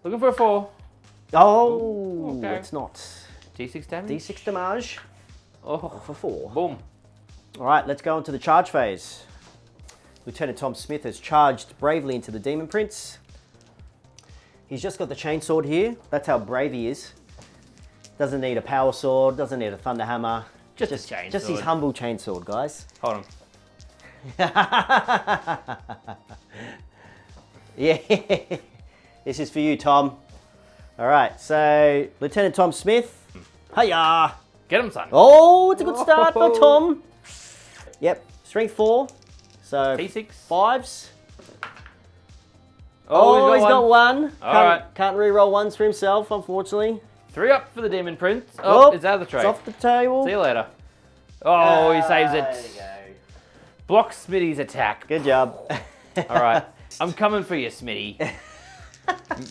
Looking for a 4. Oh, okay. it's not. D6 damage. D6 damage. Oh, For 4. boom. All right, let's go into the charge phase. Lieutenant Tom Smith has charged bravely into the Demon Prince. He's just got the chainsword here. That's how brave he is. Doesn't need a power sword, doesn't need a thunder hammer. Just a chainsword. Just his humble chainsword, guys. Hold on. Yeah, this is for you, Tom. All right, so Lieutenant Tom Smith. Hiya! Get him, son. Oh, it's a good start for Tom. Yep, strength 4. So D6. 5s. Oh, he's got 1. All right. Can't re-roll 1s for himself, unfortunately. 3 up for the Demon Prince. Oh, it's out of the tray. It's off the table. See you later. Oh, he saves There it. you go. Blocks Smitty's attack. Good job. All right. I'm coming for you, Smitty.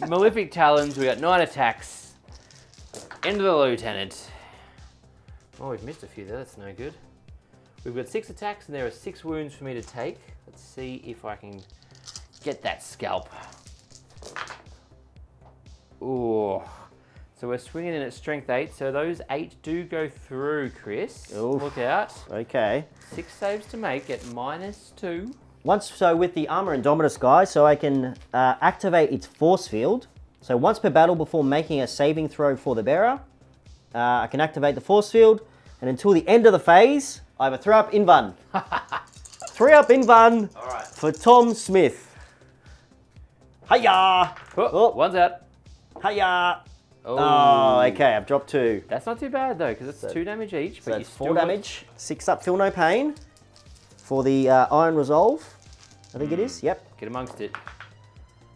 Malefic Talons. We got 9 attacks. Into the Lieutenant. Oh, we've missed a few there. That's no good. We've got 6 attacks and there are 6 wounds for me to take. Let's see if I can get that scalp. Ooh. So we're swinging in at strength 8. So those 8 do go through, Chris. Oof. Look out. Okay. 6 saves to make at -2. So with the Armor Indomitus, guys, so I can activate its force field. So once per battle before making a saving throw for the bearer, I can activate the force field, and until the end of the phase, I have a 3-up invuln. 3-up invuln for Tom Smith. Hiya! Oh, one's out. Hiya! Oh. Oh, okay, I've dropped 2. That's not too bad though, because it's 2 damage each. So But that's you 4 still got- damage. 6 up, feel no pain. For the Iron Resolve, I think it is. Yep. Get amongst it.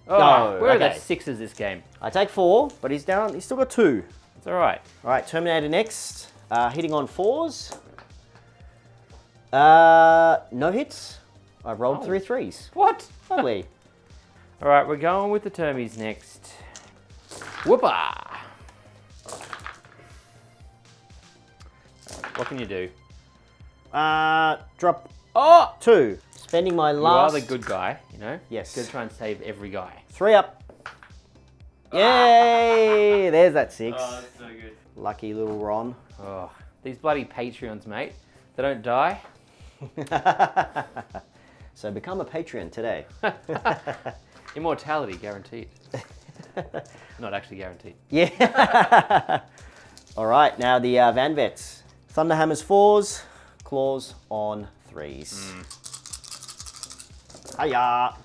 Oh, where are okay. the 6s this game? I take 4, but he's down. He's still got 2. It's all right. All right, Terminator next. Hitting on 4s. No hits. I've rolled 3 3s. What? Lovely. All right, we're going with the Termies next. Whoopa! What can you do? Drop Oh! 2. Spending my last. You are the good guy, you know? Yes. Gonna try and save every guy. 3 up. Yay! There's that 6. so good. Lucky little Ron. Oh, these bloody Patreons, mate. They don't die. So become a Patreon today. Immortality guaranteed. Not actually guaranteed. Yeah. All right, now the Van Vets. Thunderhammers 4s, claws on 3s. Hiya!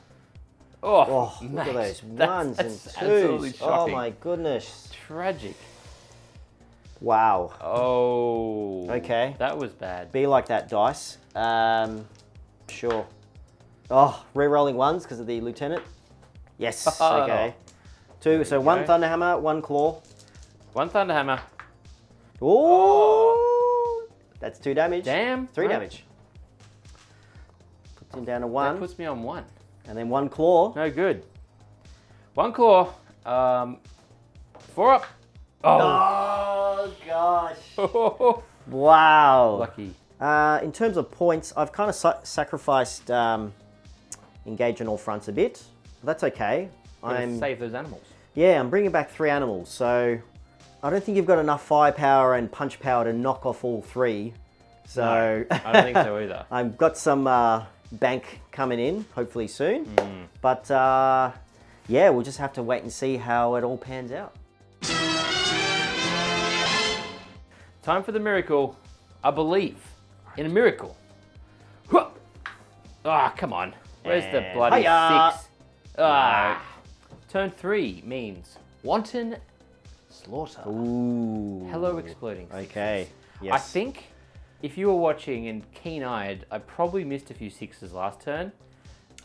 Oh, Oh, look mate, at those that's 1s and absolutely 2s. Oh shocking. my goodness. Tragic. Wow. Oh. Okay. That was bad. Be like that, dice. Sure. Oh, re-rolling 1s because of the lieutenant. Yes. Okay. 2. So 1 go. Thunderhammer, 1 claw. 1 Thunderhammer. Ooh. That's 2 damage. Damn. 3 Right. damage. Puts him down to That 1. puts me on 1. And then 1 claw. No good. 1 claw. 4 up. Oh. Oh, gosh. Wow. Lucky. In terms of points, I've kind of sacrificed engage on all fronts a bit. That's okay. Gotta save those animals. Yeah, I'm bringing back 3 animals. So I don't think you've got enough firepower and punch power to knock off all three. So No, I don't think so either. I've got some bank coming in, hopefully soon. But yeah, we'll just have to wait and see how it all pans out. Time for the miracle. I believe in a miracle. Ah, come on. Where's the And bloody hiya! 6? Ah. Turn 3 means wanton slaughter. Ooh. Hello, exploding sixes. Okay. I Yes. think if you were watching and keen-eyed, I probably missed a few 6s last turn.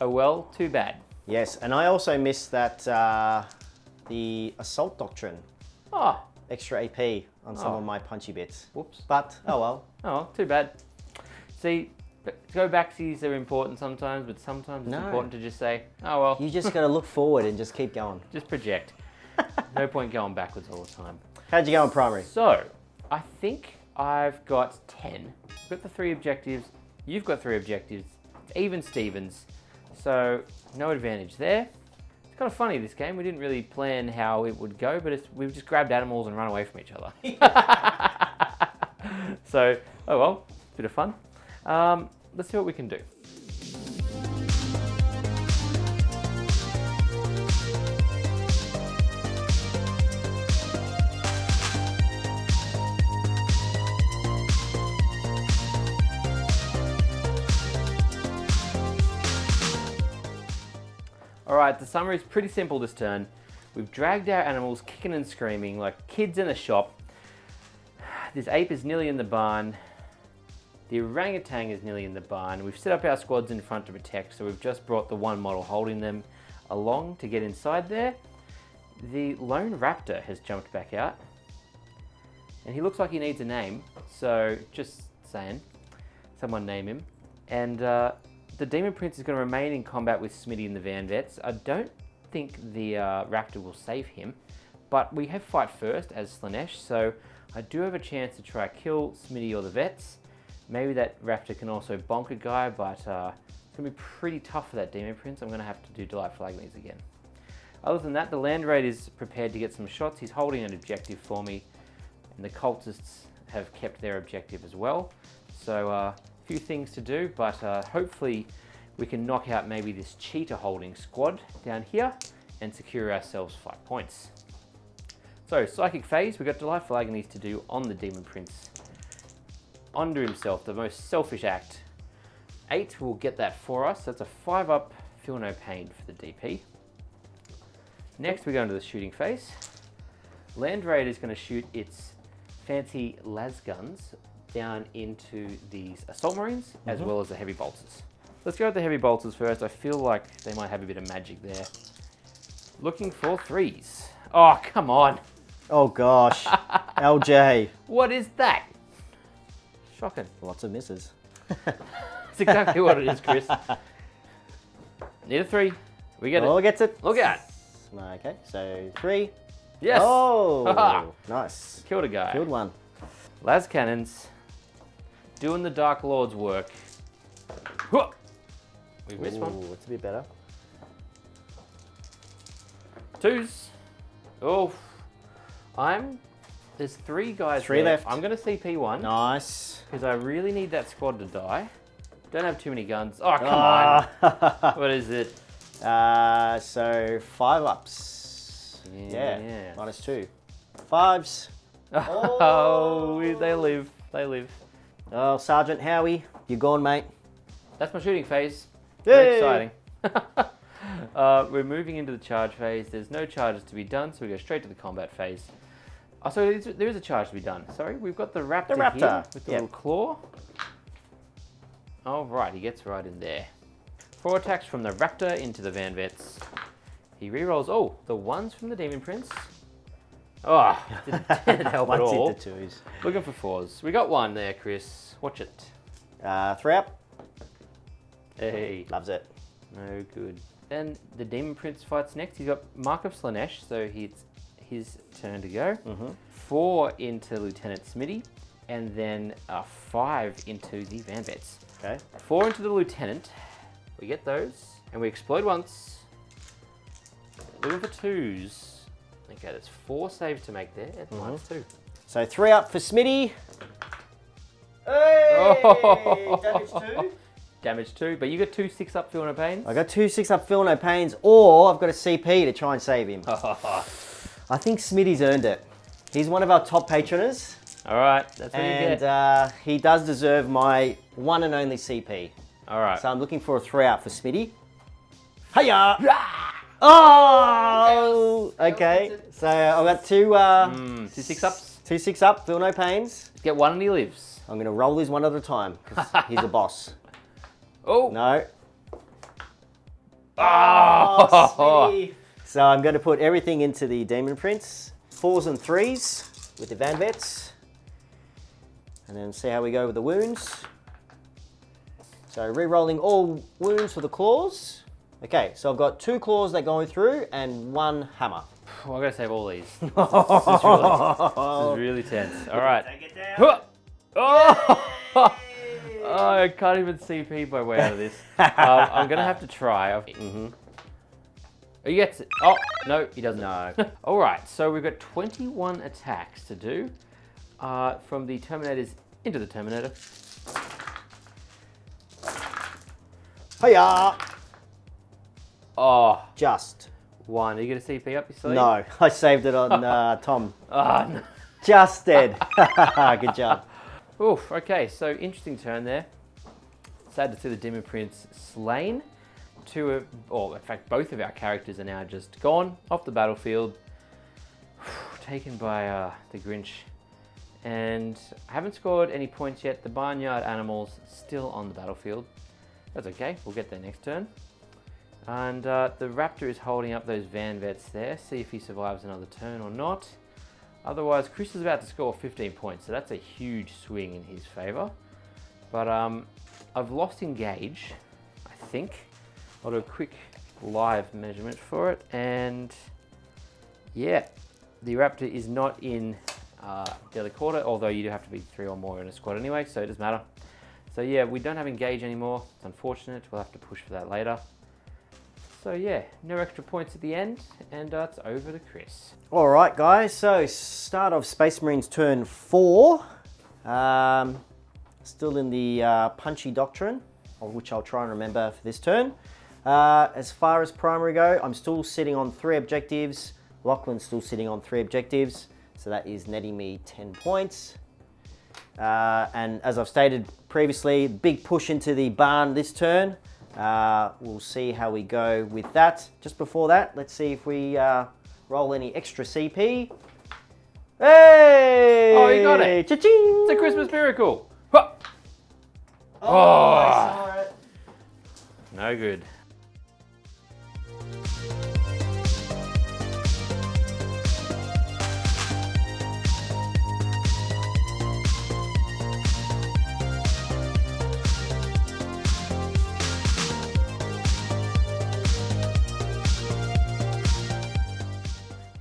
Oh well, too bad. Yes, and I also missed that the assault doctrine. Oh, Extra AP on some Oh. of my punchy bits. whoops. But, oh well. Oh, too bad. See, go backsies are important sometimes, but sometimes it's No. important to just say, oh well, You just got to look forward and just keep going. just project. No point going backwards all the time. How'd you go in primary? So, I think I've got 10. I've got the 3 objectives. You've got 3 objectives. It's even Stevens. So, no advantage there. It's kind of funny, this game. We didn't really plan how it would go, but we've just grabbed animals and run away from each other. So, oh well, bit of fun. Let's see what we can do. Alright, the summary is pretty simple this turn. We've dragged our animals kicking and screaming like kids in a shop. This ape is nearly in the barn. The orangutan is nearly in the barn. We've set up our squads in front to protect, so we've just brought the one model holding them along to get inside there. The lone raptor has jumped back out. And he looks like he needs a name, so just saying. Someone name him. And the Demon Prince is going to remain in combat with Smitty and the Van Vets. I don't think the raptor will save him, but we have fight first as Slanesh, so I do have a chance to try kill Smitty or the Vets. Maybe that raptor can also bonk a guy, but it's going to be pretty tough for that Demon Prince. I'm going to have to do Delightful Agonies again. Other than that, the Land Raid is prepared to get some shots. He's holding an objective for me, and the cultists have kept their objective as well. So a few things to do, but hopefully we can knock out maybe this cheetah holding squad down here and secure ourselves 5 points. So, Psychic Phase, we've got Delightful Agonies to do on the Demon Prince. Onto himself, the most selfish act. 8 will get that for us. That's a 5 up, Feel No Pain for the DP. Next we go into the shooting phase. Land Raid is going to shoot its fancy las guns down into these Assault Marines, as well as the Heavy Bolters. Let's go with the Heavy Bolters first. I feel like they might have a bit of magic there. Looking for 3s. Oh, come on. Oh gosh. LJ. What is that? Shocking. Lots of misses. That's exactly what it is, Chris. Need a 3. We get Oh, it. gets it. Look out. Okay, so 3. Yes. Oh, nice. Killed a guy. Killed one. Las Cannons. Doing the Dark Lord's work. Whoa. We've missed one. Ooh, it's a bit better. 2s. Oh. There's 3 guys 3 there. left. I'm going to CP one. Nice. Because I really need that squad to die. Don't have too many guns. Oh, come on. What is it? So 5 ups. Yeah. -2. 5s. Oh, they live. They live. Oh, Sergeant Howie, you're gone, mate. That's my shooting phase. Yay! Very exciting. We're moving into the charge phase. There's no charges to be done, so we go straight to the combat phase. Oh, so there is a charge to be done. Sorry, we've got the raptor, here with the little claw. All right, he gets right in there. 4 attacks from the raptor into the Van Vets. He rerolls, the 1s from the Demon Prince. Oh, didn't help at all. Once into 2s. Looking for 4s. We got 1 there, Chris. Watch it. 3 up. Hey. Loves it. No good. Then the Demon Prince fights next. He's got Mark of Slanesh, so it's his turn to go. 4 into Lieutenant Smitty, and then 5 into the Van Vets. Okay. 4 into the Lieutenant. We get those, and we explode once. Looking for 2s. Okay, there's 4 saves to make there. It's -2. So 3 up for Smitty. Hey! Damage 2. Damage 2, but you got 2 6-up Feel No Pains. I got 2 6-up Feel No Pains, or I've got a CP to try and save him. I think Smitty's earned it. He's one of our top patroners. All right, that's what you get. And he does deserve my one and only CP. All right. So I'm looking for a 3 out for Smitty. Hiya! Oh! Okay, so I've got 2 2 6-ups. 2 6-up, Feel No Pains. Get 1 and he lives. I'm going to roll these one at a time, because he's a boss. Oh! No. Oh! Smitty. So I'm going to put everything into the Demon Prince. 4s and 3s with the Van Vets. And then see how we go with the wounds. So re-rolling all wounds for the claws. Okay, so I've got 2 claws that go through and 1 hammer. Well, I'm going to save all these. This is really tense. All right. Take it down. Oh! Oh, I can't even CP my way out of this. I'm going to have to try. He gets it. Oh, no, he doesn't. No. All right, so we've got 21 attacks to do from the Terminators into the Terminator. Hiya! Oh, Just. 1. Are you going to CP up your sleeve? No, I saved it on Tom. Oh, no. Just dead. Good job. Oof, okay, so interesting turn there. Sad to see the Demon Prince slain. Or in fact, both of our characters are now just gone off the battlefield, taken by the Grinch. And I haven't scored any points yet. The barnyard animals still on the battlefield. That's okay, we'll get there next turn. And the Raptor is holding up those Van Vets there. See if he survives another turn or not. Otherwise, Chris is about to score 15 points, so that's a huge swing in his favour. But I've lost engage, I think. I'll do a quick live measurement for it, and yeah, the Raptor is not in the Dakota, although you do have to be 3 or more in a squad anyway, so it doesn't matter. So yeah, we don't have engage anymore. It's unfortunate. We'll have to push for that later. So yeah, no extra points at the end, and it's over to Chris. All right, guys. So start of Space Marines turn 4. Still in the punchy doctrine, of which I'll try and remember for this turn. As far as primary go, I'm still sitting on 3 objectives. Lachlan's still sitting on 3 objectives, so that is netting me 10 points. And as I've stated previously, big push into the barn this turn. We'll see how we go with that. Just before that, let's see if we roll any extra CP. Hey! Oh, you got it! Cha-ching! It's a Christmas miracle! Huh. Oh, I saw it. No good.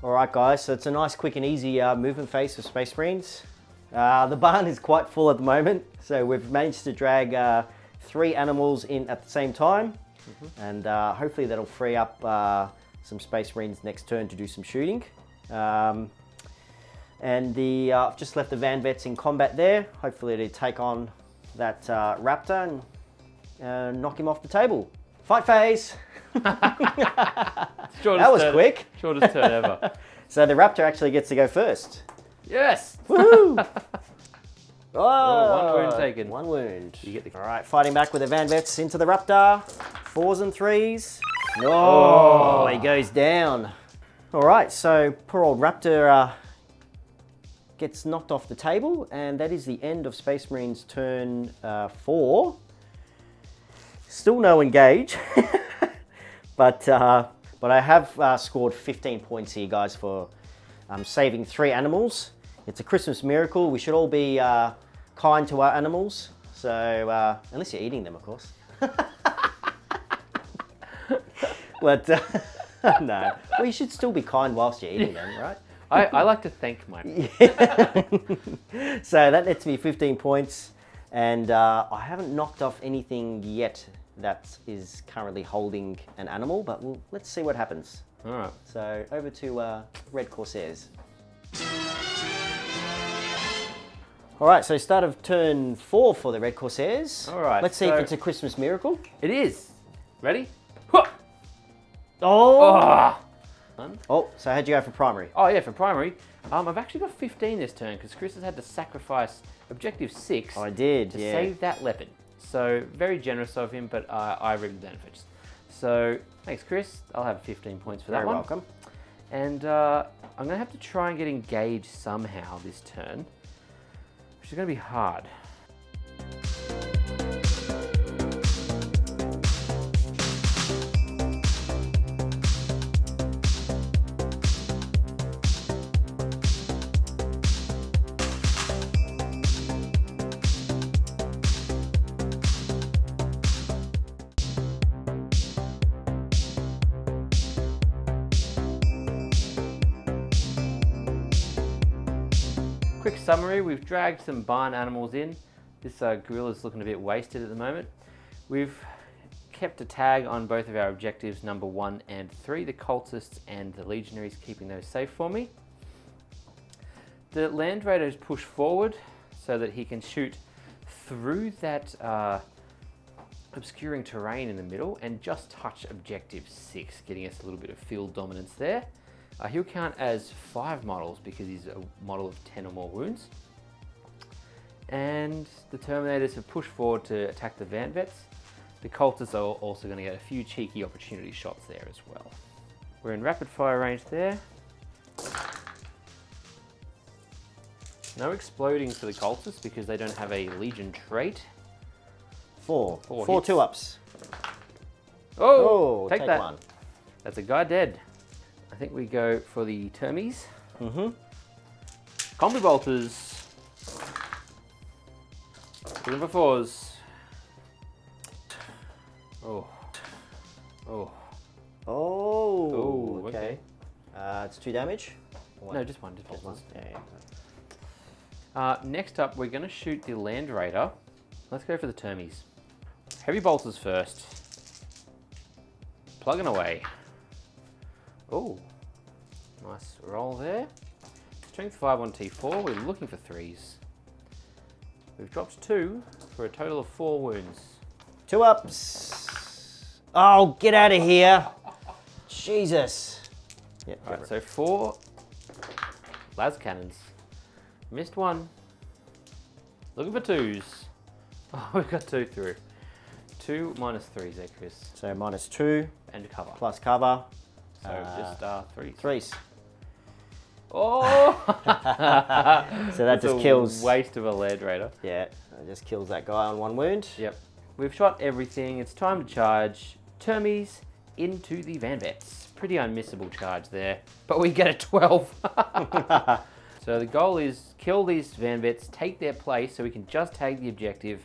Alright guys, so it's a nice quick and easy movement phase for Space Marines. The barn is quite full at the moment, so we've managed to drag 3 animals in at the same time, and hopefully that'll free up some Space Marines next turn to do some shooting. And I've just left the Van Vets in combat there, hopefully to take on that Raptor and knock him off the table. Fight phase! That was quick. Shortest turn ever. So the Raptor actually gets to go first. Yes! Woohoo! Oh, 1 wound taken. 1 wound. You get the... All right, fighting back with the Van Vets into the Raptor. 4s and 3s. Oh, he goes down. All right, so poor old Raptor gets knocked off the table, and that is the end of Space Marines turn 4. Still no engage, but I have scored 15 points here, guys, for saving 3 animals. It's a Christmas miracle. We should all be kind to our animals. So, unless you're eating them, of course. But, no. Well, you should still be kind whilst you're eating them, right? I like to thank my... So that nets me 15 points. And I haven't knocked off anything yet that is currently holding an animal, but let's see what happens. All right. So over to Red Corsairs. All right, so start of turn 4 for the Red Corsairs. All right, Let's see if so- it's a Christmas miracle. It is. Ready? Huh! Oh! Oh! Oh, so how'd you go for primary? Oh yeah, for primary. I've actually got 15 this turn because Chris has had to sacrifice objective 6 I did, to yeah. save that leopard. So very generous of him, but I reap the benefits. So thanks, Chris. I'll have 15 points for that Very one. welcome. And I'm going to have to try and get engaged somehow this turn, which is going to be hard. Quick summary, we've dragged some barn animals in. This gorilla's looking a bit wasted at the moment. We've kept a tag on both of our objectives, number 1 and 3, the cultists and the legionaries, keeping those safe for me. The land raider is pushed forward so that he can shoot through that obscuring terrain in the middle and just touch objective 6, getting us a little bit of field dominance there. He'll count as 5 models because he's a model of 10 or more wounds. And the Terminators have pushed forward to attack the Van Vets. The cultists are also going to get a few cheeky opportunity shots there as well. We're in rapid fire range there. No exploding for the cultists because they don't have a Legion trait. 4 Four hits. 2-ups. Oh, take that. one. That's a guy dead. I think we go for the Termies. Mm-hmm. Combi bolters. Looking for 4s. Oh. Oh. Oh, Oh, okay. It's 2 damage? Or No, just one. Just one. bolters. Yeah. Next up, we're going to shoot the Land Raider. Let's go for the Termies. Heavy bolters first. Plugging away. Oh, nice roll there. Strength 5 on T4. We're looking for 3s. We've dropped 2 for a total of 4 wounds. 2-ups. Oh, get out of here. Jesus. Yep. All right, so 4 las cannons. Missed 1. Looking for 2s. Oh, we've got 2 through. 2 minus 3s there, Chris. So -2 And cover. plus cover. So just 3s. 3s. Oh! So that just kills. Waste of a Land Raider. Yeah, it just kills that guy on 1 wound. Yep. We've shot everything. It's time to charge. Termies into the Van Vets. Pretty unmissable charge there. But we get a 12. So the goal is kill these Van Vets, take their place so we can just take the objective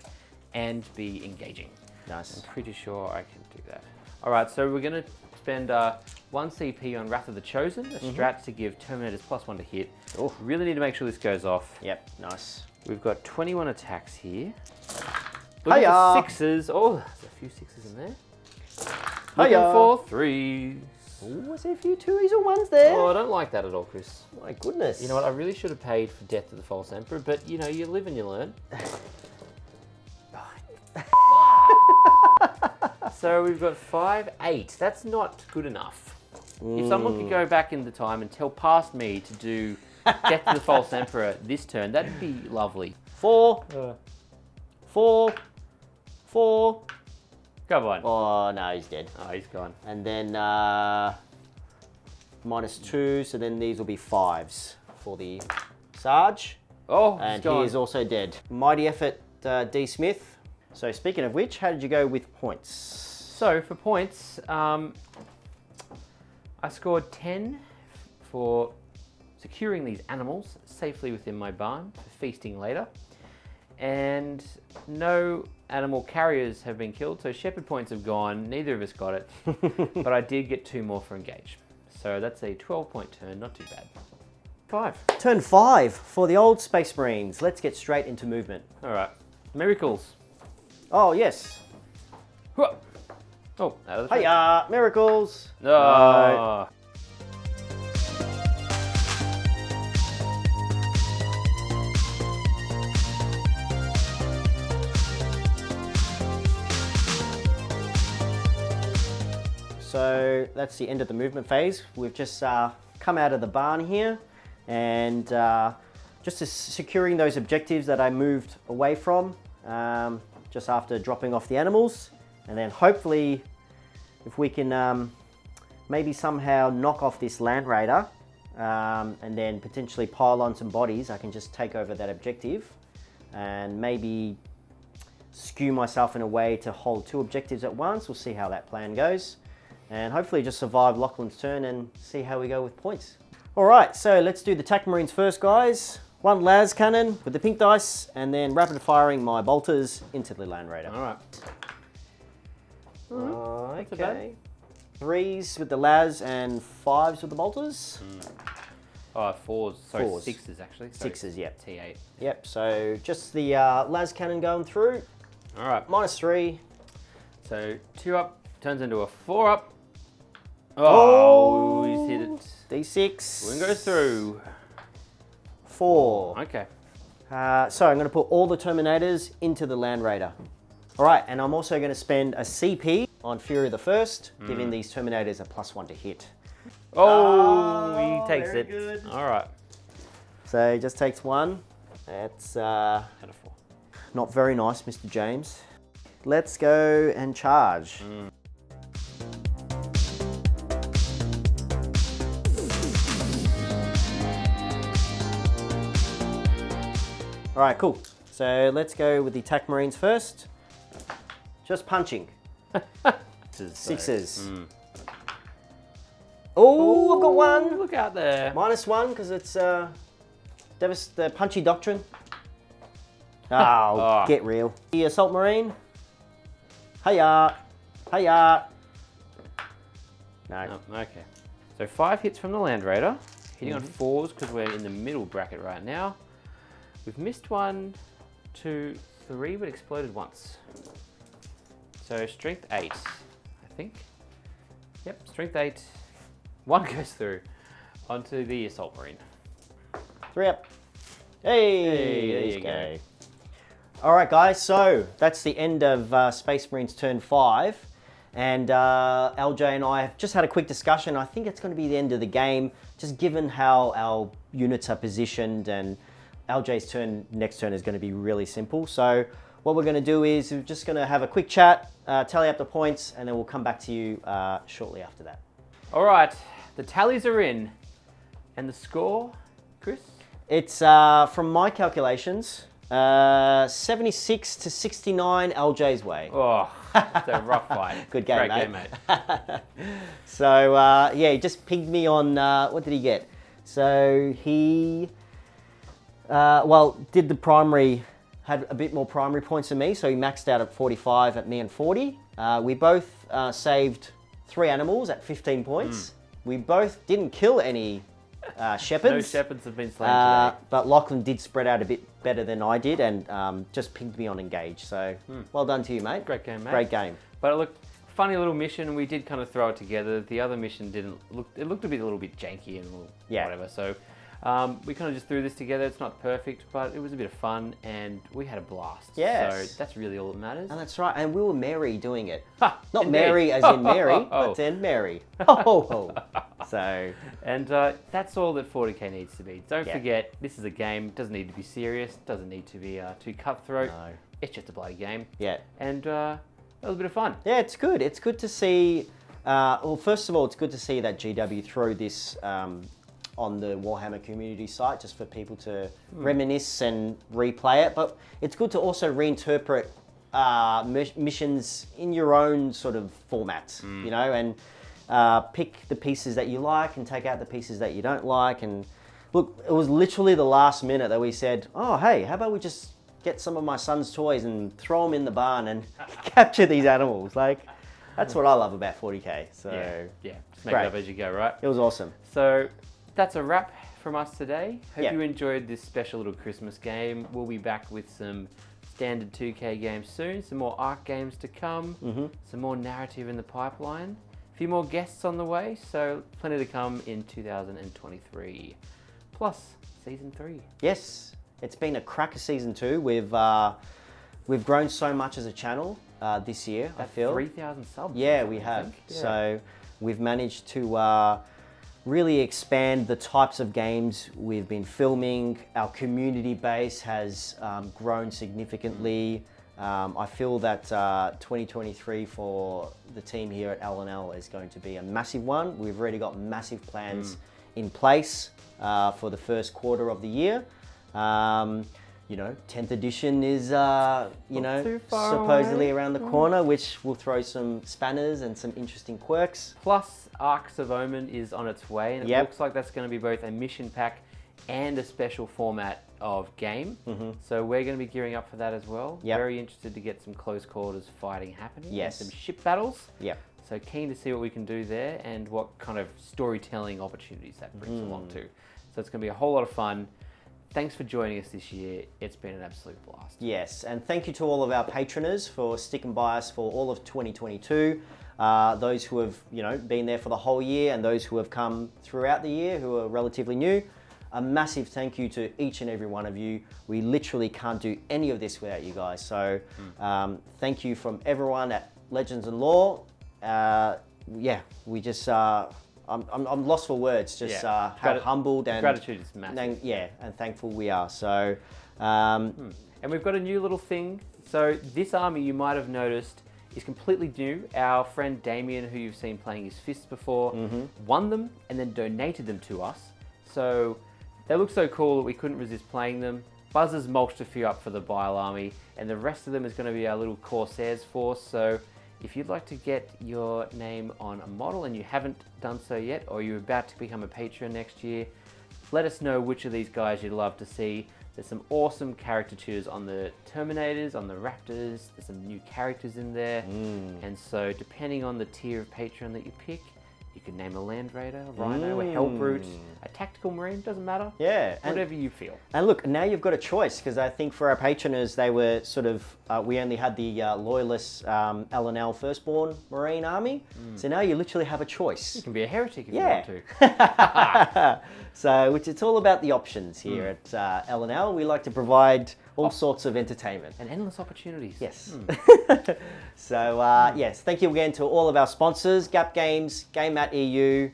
and be engaging. Nice. I'm pretty sure I can do that. All right, so we're going to spend 1 CP on Wrath of the Chosen, a strat to give Terminators +1 to hit. Oof. Really need to make sure this goes off. Yep, nice. We've got 21 attacks here. Looking Hiya. for 6s. Oh, there's a few 6s in there. Looking Hiya. for 3s. Ooh, I see a few 2s or 1s there. Oh, I don't like that at all, Chris. My goodness. You know what? I really should have paid for Death of the False Emperor, but you know, you live and you learn. So we've got 5, 8. That's not good enough. If someone could go back in the time and tell past me to do Death of the False Emperor this turn, that'd be lovely. 4. 4. 4. Come on. Oh, no, he's dead. Oh, he's gone. And then -2, so then these will be 5s for the Sarge. Oh, he's And gone. he is also dead. Mighty effort, D. Smith. So speaking of which, how did you go with points? So for points, I scored 10 for securing these animals safely within my barn for feasting later. And no animal carriers have been killed, so shepherd points have gone. Neither of us got it, but I did get 2 more for engage. So that's a 12-point turn, not too bad. 5. Turn 5 for the old Space Marines. Let's get straight into movement. All right, miracles. Oh, yes. Hua! Oh, out of the Hiya, miracles. No. so that's the end of the movement phase. We've just come out of the barn here and just securing those objectives that I moved away from just after dropping off the animals. And then hopefully if we can maybe somehow knock off this Land Raider and then potentially pile on some bodies, I can just take over that objective and maybe skew myself in a way to hold 2 objectives at once. We'll see how that plan goes. And hopefully just survive Lachlan's turn and see how we go with points. All right, so let's do the TAC Marines first, guys. 1 las cannon with the pink dice, and then rapid firing my bolters into the Land Raider. All right. Okay. 3s with the las and 5s with the bolters. Oh, 4s. Sorry, 4s. 6s actually. Sorry. 6s, yep. T8. Yep, so just the las cannon going through. All right. -3. So 2 up turns into a 4 up. Oh, he's hit it. D6. Wouldn't go through. 4. Okay. So I'm going to put all the Terminators into the Land Raider. All right, and I'm also going to spend a CP on Fury the First, giving these Terminators a +1 to hit. Oh, he takes very it. good. All right. So he just takes 1. That's Had a 4. not very nice, Mr. James. Let's go and charge. All right, cool. So let's go with the TAC Marines first. Just punching. 6s. Oh, I've got 1. Look out there. -1 because it's the punchy doctrine. Oh, get real. The Assault Marine. Hiya. Hiya. No. Oh, okay. So 5 hits from the Land Raider, hitting on 4s because we're in the middle bracket right now. We've missed 1, 2, 3, but exploded once. So strength 8, I think. Yep, strength 8. 1 goes through onto the Assault Marine. 3 up. Hey, There you go. All right, guys, so that's the end of Space Marines turn 5. And LJ and I have just had a quick discussion. I think it's going to be the end of the game, just given how our units are positioned, and LJ's next turn is going to be really simple. So what we're going to do is we're just going to have a quick chat, tally up the points, and then we'll come back to you shortly after that. All right, the tallies are in. And the score, Chris? It's, from my calculations, 76 to 69 LJ's way. Oh, it's a rough fight. Good game, Great mate. game, mate. So, yeah, he just pinged me on, what did he get? So he, did the primary, had a bit more primary points than me, so he maxed out at 45 at me and 40. We both saved 3 animals at 15 points. We both didn't kill any shepherds. No shepherds have been slain today. But Lachlan did spread out a bit better than I did and just pinged me on engage. So well done to you, mate. Great game, mate. Great game. But look, funny little mission. We did kind of throw it together. The other mission didn't look. It looked a little bit janky and whatever. So we kind of just threw this together. It's not perfect, but it was a bit of fun and we had a blast. Yes. So that's really all that matters. And that's right. And we were merry doing it. Ha, Not indeed. Mary as in Mary, but then Mary. Oh. So And that's all that 40k needs to be. Don't Yeah. forget, this is a game. It doesn't need to be serious. Doesn't need to be too cutthroat. No. It's just a bloody game. yeah. And that was a bit of fun. Yeah, it's good. It's good to see. Well, first of all, it's good to see that GW throw this on the Warhammer community site just for people to reminisce and replay it. But it's good to also reinterpret missions in your own sort of format, you know, and pick the pieces that you like and take out the pieces that you don't like. And look, it was literally the last minute that we said, oh, hey, how about we just get some of my son's toys and throw them in the barn and capture these animals. Like, that's what I love about 40k. So Yeah. Just make great. it up as you go, right? It was awesome. So that's a wrap from us today. Hope Yeah. you enjoyed this special little Christmas game. We'll be back with some standard 2K games soon, some more ARC games to come, some more narrative in the pipeline, a few more guests on the way, so plenty to come in 2023. Plus, Season 3. Yes, it's been a cracker season 2. We've grown so much as a channel. this year, I About feel. 3,000 subs. Yeah, we I have. think. Yeah. So we've managed to really expand the types of games we've been filming. Our community base has grown significantly. I feel that 2023 for the team here at L&L is going to be a massive one. We've already got massive plans in place for the first quarter of the year. You know, 10th edition is, you know, too far supposedly away. around the corner, which will throw some spanners and some interesting quirks. Plus, Arcs of Omen is on its way, and it Yep. looks like that's going to be both a mission pack and a special format of game. So we're going to be gearing up for that as well. Yep. Very interested to get some close quarters fighting happening. Yes. And some ship battles. Yep. So keen to see what we can do there and what kind of storytelling opportunities that brings along too. So it's going to be a whole lot of fun. Thanks for joining us this year. It's been an absolute blast. Yes, and thank you to all of our patroners for sticking by us for all of 2022. Those who have, you know, been there for the whole year and those who have come throughout the year who are relatively new. A massive thank you to each and every one of you. We literally can't do any of this without you guys. So thank you from everyone at Legends and Lore. Yeah, we just, I'm lost for words, just how humbled and gratitude is massive. And thankful we are. So, And we've got a new little thing. So this army, you might have noticed, is completely new. Our friend Damien, who you've seen playing his fists before, won them and then donated them to us. So they look so cool that we couldn't resist playing them. Buzz has mulched a few up for the Bile army, and the rest of them is going to be our little Corsairs force. So if you'd like to get your name on a model and you haven't done so yet, or you're about to become a patron next year, let us know which of these guys you'd love to see. There's some awesome caricatures on the Terminators, on the Raptors. There's some new characters in there. And so depending on the tier of patron that you pick, you can name a Land Raider, a Rhino, a Hellbrute, a Tactical Marine, doesn't matter. yeah. Whatever you feel. And look, now you've got a choice, because I think for our patroners, they were sort of, we only had the Loyalist L&L Firstborn Marine Army. So now you literally have a choice. You can be a heretic if Yeah. you want to. So, which it's all about the options here at L&L. We like to provide all sorts of entertainment. And endless opportunities. Yes. So, yes, thank you again to all of our sponsors, Gap Games, GameMat.eu.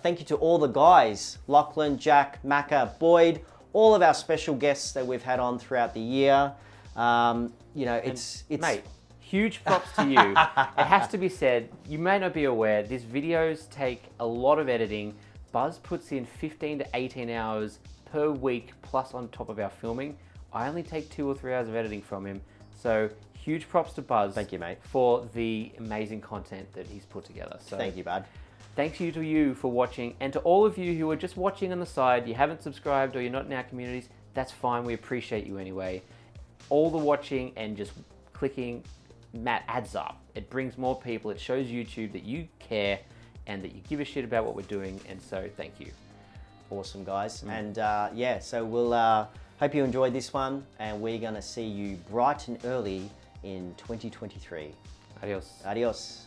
Thank you to all the guys, Lachlan, Jack, Macca, Boyd, all of our special guests that we've had on throughout the year. You know, it's Mate, huge props to you. It has to be said, you may not be aware, these videos take a lot of editing. Buzz puts in 15 to 18 hours per week, plus on top of our filming. I only take 2 or 3 hours of editing from him. So huge props to Buzz. Thank you, mate. For the amazing content that he's put together. So Thank you, bud. thanks to you for watching, and to all of you who are just watching on the side, you haven't subscribed or you're not in our communities, that's fine, we appreciate you anyway. All the watching and just clicking Matt adds up. It brings more people, it shows YouTube that you care and that you give a shit about what we're doing, and so thank you. Awesome, guys. And yeah, so we'll hope you enjoyed this one, and we're going to see you bright and early in 2023. Adios. Adios.